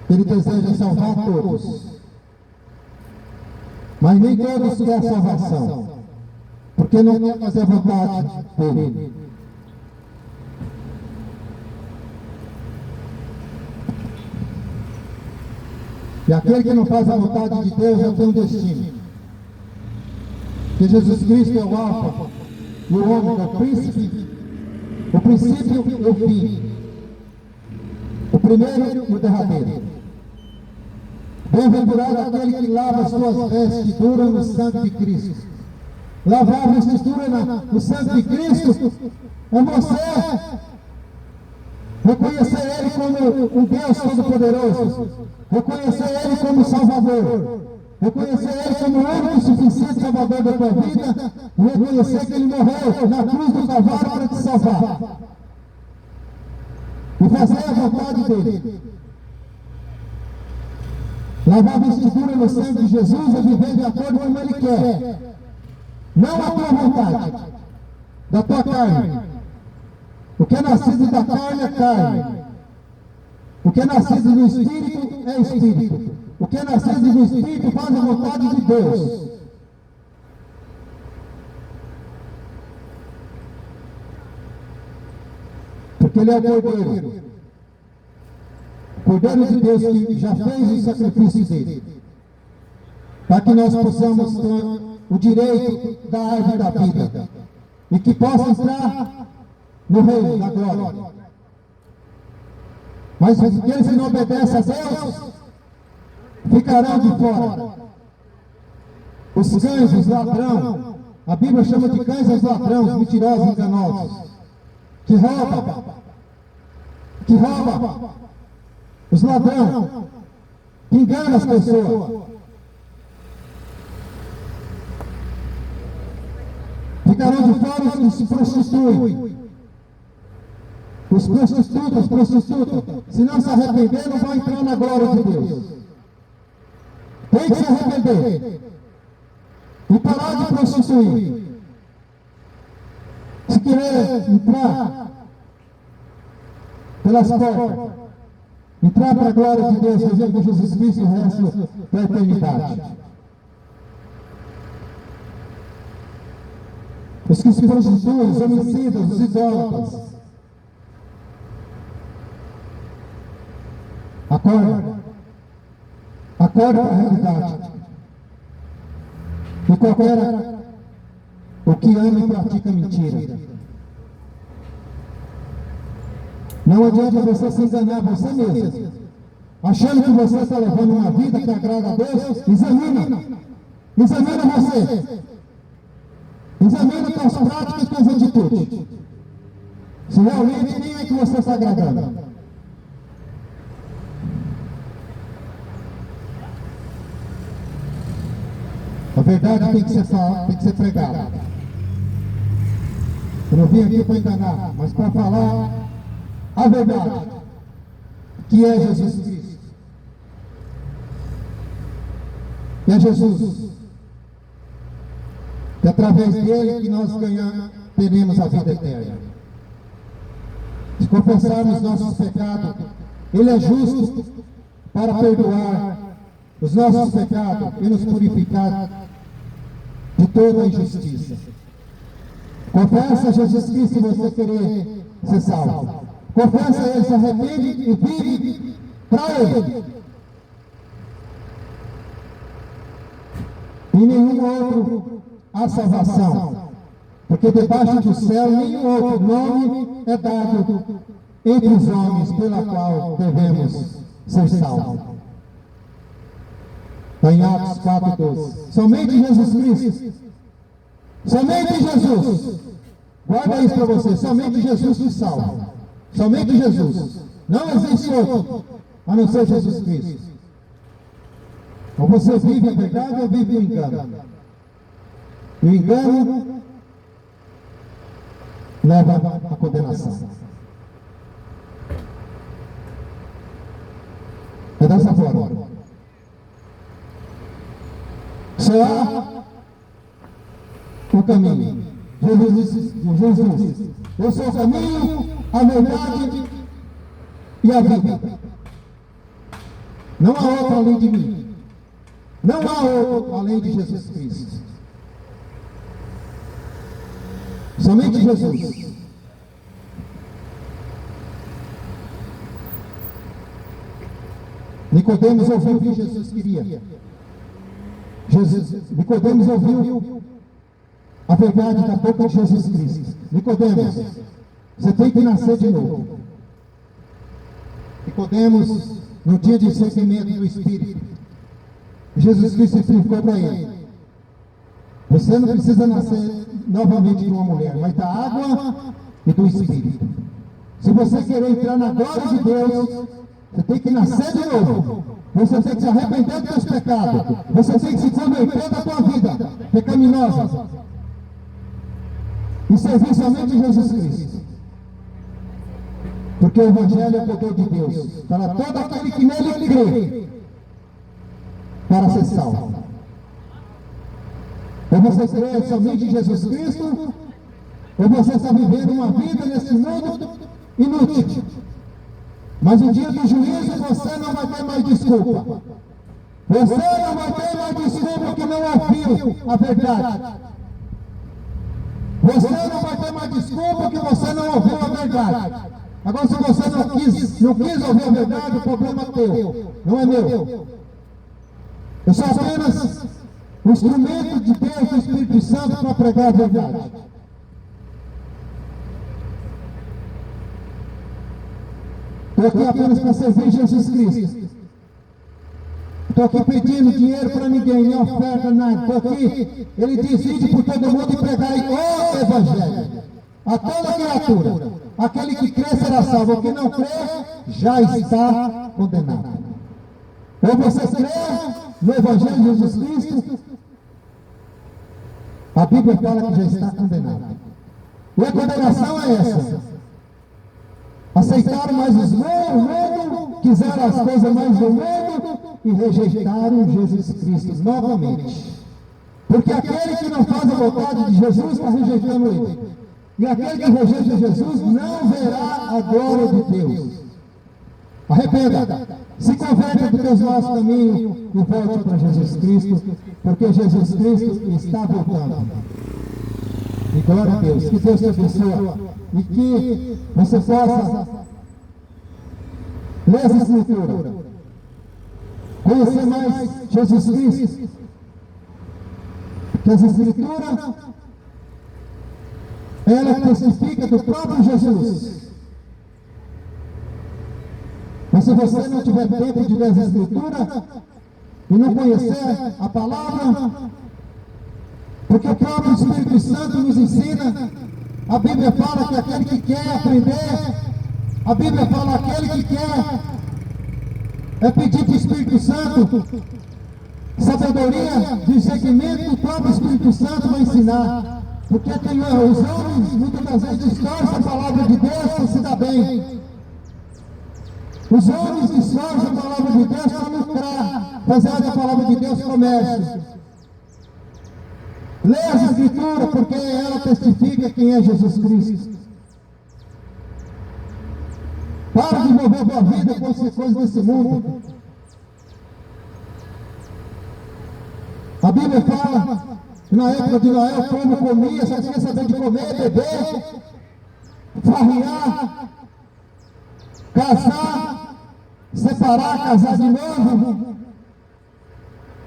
Ele deseja salvar todos, mas nem todos querem salvação, porque não quer fazer a vontade dele. E aquele que não faz a vontade de Deus já tem um destino. Que Jesus Cristo é o Alfa e o Ômega, o princípio e o fim, o primeiro e o derradeiro. Bem-aventurado aquele que lava as suas vestiduras no sangue de Cristo. Lavar a vestidura no sangue de Cristo é você reconhecer Ele como um Deus Todo-Poderoso, reconhecer Ele como Salvador, reconhecer Ele como o único e suficiente Salvador da tua vida, e reconhecer que Ele morreu na cruz do Calvário para te salvar, e fazer a vontade dEle. Lavar a vestidura no sangue de Jesus é viver de acordo com como Ele quer, não a tua vontade, da tua carne. O que é nascido da carne é carne. O que é nascido do Espírito é Espírito. O que é nascido do Espírito faz a vontade de Deus. Porque Ele é o Cordeiro. O Cordeiro de Deus que já fez o sacrifício dele. Para que nós possamos ter o direito da árvore da vida. E que possa entrar no reino da glória. Mas aqueles que não obedecem a Deus ficarão de fora. Os cães, os ladrão, a Bíblia chama de cães os ladrões, mentirosos, enganosos, que rouba, os ladrão, que engana as pessoas. Ficarão de fora os que se prostituem. Os prostitutas, prostitutas, se não se arrepender, não vão entrar na glória de Deus. Tem que se arrepender e parar de prostituir. Se querer entrar pelas portas, entrar para a glória de Deus, fazer com Jesus Cristo o resto da eternidade. Os que se prostituem, os homicidas, os idólatras. Acorda para a realidade. E qualquer o que ama e pratica mentira. Não adianta você se enganar você mesmo, achando que você está levando uma vida que agrada a Deus. Examina você. Examina tuas práticas e tuas atitudes. Se realmente quem é que você está agradando. A verdade tem que ser pregada. Eu não vim aqui para enganar, mas para falar a verdade, que é Jesus Cristo. Que é Jesus. Que através dele que nós teremos a vida eterna. Se confessarmos nossos pecados, ele é justo para perdoar os nossos pecados e nos purificar de toda a injustiça. Confessa a Jesus Cristo se você querer ser salvo. Confessa a Ele, se arrepende e vive para Ele. E nenhum outro há salvação, porque debaixo do céu nenhum outro nome é dado entre os homens pela qual devemos ser salvos. Está em Atos 4:12. Somente Jesus Cristo. Somente Jesus. Guarda isso para você. Somente Jesus te salva. Somente Jesus. Não existe outro a não ser Jesus Cristo. Ou você vive a verdade ou vive o engano. E o engano leva à condenação. É dessa forma. Só há o caminho. Jesus disse: eu sou o caminho, a verdade e a vida. Não há outro além de mim. Não há outro além de Jesus Cristo. Somente Jesus. Nicodemos ouviu o que Jesus queria. Nicodemos ouviu a verdade da boca de Jesus Cristo. Nicodemos, você tem que nascer de novo. Nicodemos não tinha discernimento do Espírito. Jesus Cristo explicou para ele: você não precisa nascer novamente de uma mulher, mas da água e do Espírito. Se você querer entrar na glória de Deus, você tem que nascer de novo. Você tem que se arrepender dos seus pecados. Você tem que se converter da tua vida pecaminosa e servir somente Jesus Cristo. Porque o Evangelho é o poder de Deus para todo aquele que nele crê, para ser salvo. Ou você crê somente em Jesus Cristo, ou você está vivendo uma vida nesse mundo inútil. Mas no dia do juízo você não vai ter mais desculpa. Você não vai ter mais desculpa que não ouviu a verdade. Você não vai ter mais desculpa que você não ouviu a verdade. Agora, se você não quis ouvir a verdade, o problema é teu, não é meu. Eu sou apenas um instrumento de Deus, do Espírito Santo, para pregar a verdade. Estou aqui apenas para servir Jesus Cristo. Estou aqui pedindo dinheiro para ninguém, nem oferta, nada. Estou aqui, ele diz, ide por todo mundo e pregai o Evangelho a toda criatura. Aquele que crê será salvo, o que não crê já está condenado. Ou você crê no Evangelho de Jesus Cristo, a Bíblia fala que já está condenado. E a condenação é essa: aceitaram mais o mundo, quiseram as coisas mais do mundo e rejeitaram Jesus Cristo novamente. Porque aquele que não faz a vontade de Jesus está rejeitando ele. E aquele que rejeita Jesus não verá a glória de Deus. Arrependa, se converta dos teus maus caminhos e volte para Jesus Cristo, porque Jesus Cristo está voltando. E glória a Deus, que Deus te abençoe e que você possa ler essa Escritura, conhecer mais Jesus Cristo, que essa Escritura ela testifica do próprio Jesus. Mas se você não tiver tempo de ler essa Escritura e não conhecer a palavra, porque o próprio Espírito Santo nos ensina, a Bíblia fala que aquele que quer aprender, a Bíblia fala aquele que quer pedir para o Espírito Santo sabedoria, discernimento, o próprio Espírito Santo vai ensinar. Porque tem os homens muitas das vezes distorcem a palavra de Deus para se dar bem. Os homens distorcem a palavra de Deus para lucrar, fazer da palavra de Deus comércio. Leia a Escritura, porque ela testifica quem é Jesus Cristo. Para de envolver a tua vida com as coisas desse mundo. A Bíblia fala que na época de Noé o povo comia, só queria saber de comer, beber, farrear, casar, separar, casar de novo,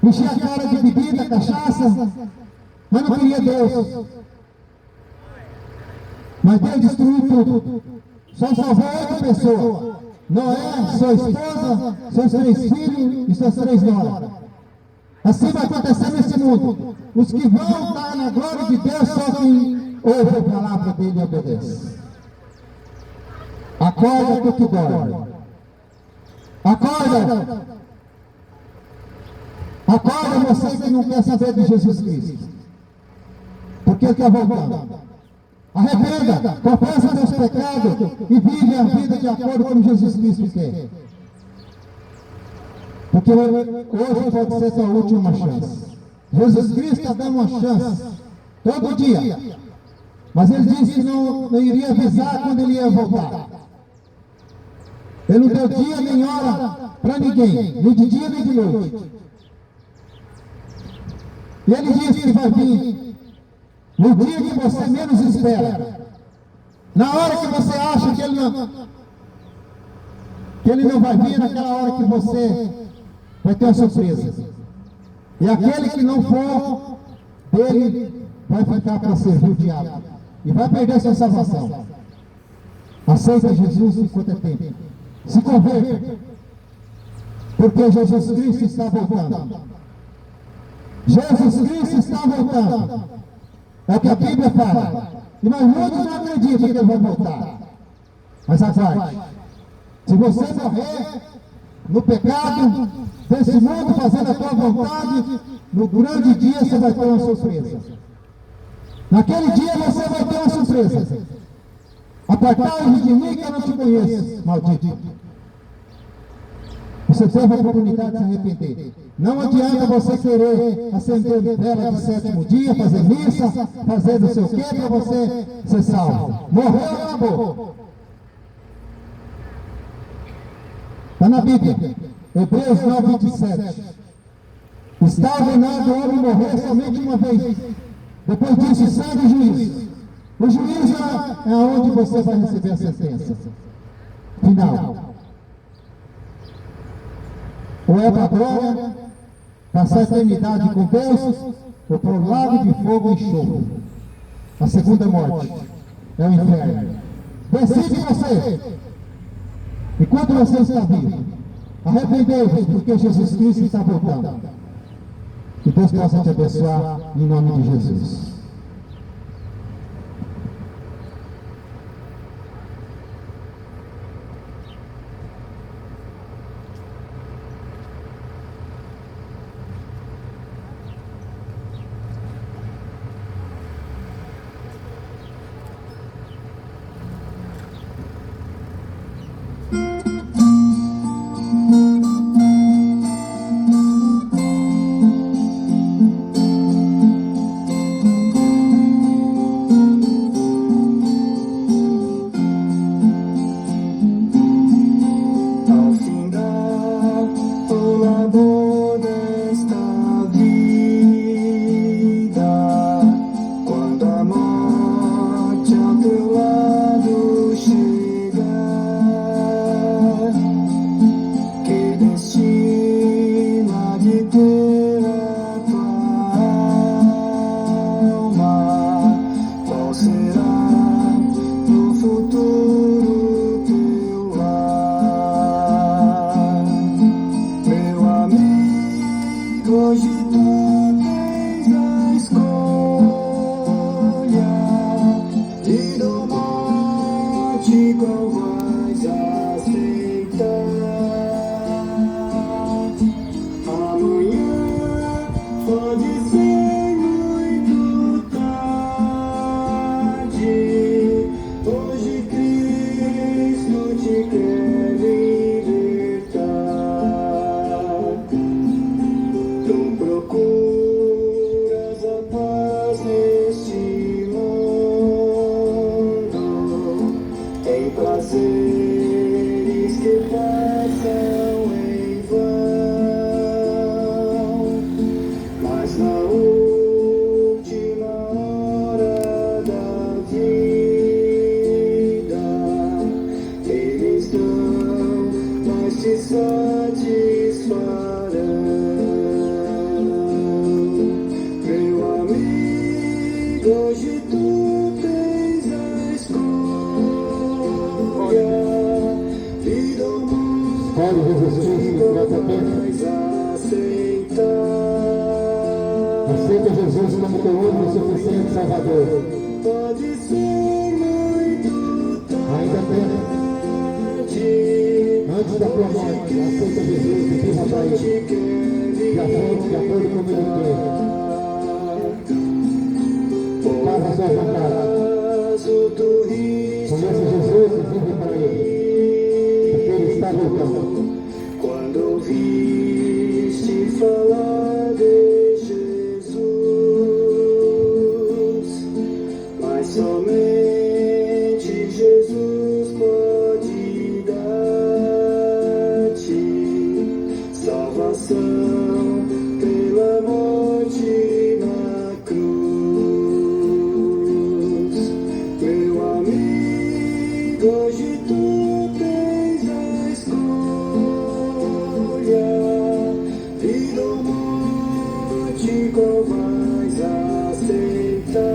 encher a cara de bebida, cachaça, mas não queria Deus. Mas Deus destruiu tudo. Só salvou 8 pessoas: Noé, sua esposa, seus 3 filhos e suas 3 noras. Assim vai acontecer nesse mundo. Os que vão estar na glória de Deus só quem ouve a palavra dele e obedece. Acorda, tu que dorme. Acorda. Acorda, você que não quer saber de Jesus Cristo, porque ele está voltando. Arrependa, confessa teus pecados e vive a vida de acordo com Jesus Cristo quer. Porque hoje pode ser tua última chance. Jesus Cristo está dando uma chance todo dia, mas ele disse que não iria avisar quando ele ia voltar. Ele não deu dia nem hora para ninguém, nem de dia nem de noite. E ele disse que vai vir no dia que você menos espera, na hora que você acha que ele não vai vir, naquela hora que você vai ter uma surpresa. E aquele que não for dele vai ficar para servir o diabo e vai perder sua salvação. Aceita Jesus enquanto é tempo. Se converta, porque Jesus Cristo está voltando. Jesus Cristo está voltando. É o que a Bíblia fala. E nós muitos não acreditam que ele vai voltar. Mas aguarde. Se você morrer no pecado desse mundo, fazendo a tua vontade, no grande dia você vai ter uma surpresa. Naquele dia você vai ter uma surpresa. Apartai-vos de mim que eu não te conheço, maldito. Você teve a oportunidade de se arrepender. Não adianta você querer acender vela de 7º dia, fazer missa, fazer não sei o que para você ser salvo. Morreu, acabou. Está na Bíblia, Hebreus 9:27. Está ordenado o homem morrer somente uma vez. Depois disso, segue o juízo. O juízo é onde você vai receber a sentença final. Ou é para a glória, passar a eternidade com Deus, ou para o lago de fogo e enxofre. A segunda morte é o inferno. Decide você, enquanto você está vivo. Arrependei-vos, porque Jesus Cristo está voltando. Que Deus possa te abençoar em nome de Jesus. Aceita Jesus como teu único e suficiente Salvador. Ainda tempo, antes da tua morte, aceita Jesus e viva para Ele. De acordo com o meu quer. Faça a sua vontade. Conheça Jesus e vive para Ele. Porque Ele está voltando. Quando ouviste falar de Jesus, mas somente Jesus pode dar-te salvação pela morte na cruz. Meu amigo, hoje tu tens a escolha, vida ou morte, qual vais aceitar?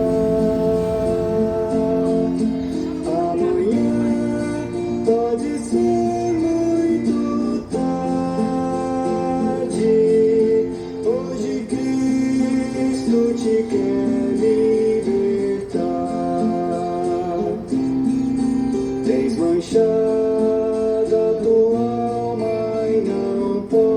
Amanhã pode ser muito tarde. Hoje Cristo te quer libertar. Tens manchado a tua alma e não podes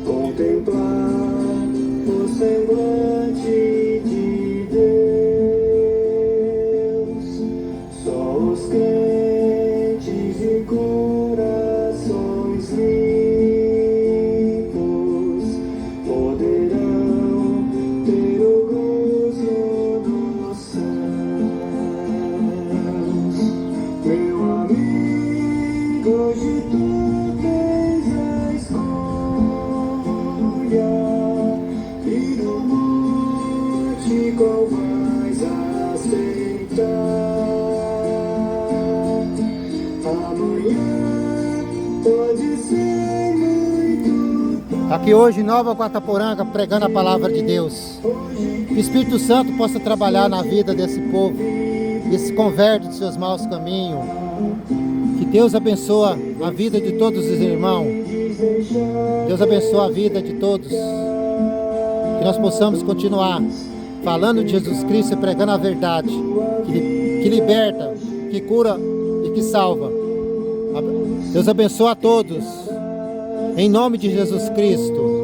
contemplar o semblante de Deus. Só os crentes de corações limpos poderão ter o gozo dos céus. Meu amigo, hoje tu tens a escolha, vida ou morte, qual vais aceitar? Amanhã pode ser muito tarde. Aqui hoje em Nova Guataporanga, pregando a palavra de Deus. Que o Espírito Santo possa trabalhar na vida desse povo, que se converte de seus maus caminhos, que Deus abençoa a vida de todos os irmãos. Deus abençoa a vida de todos. Que nós possamos continuar falando de Jesus Cristo e pregando a verdade, que liberta, que cura e que salva. Deus abençoa a todos. Em nome de Jesus Cristo.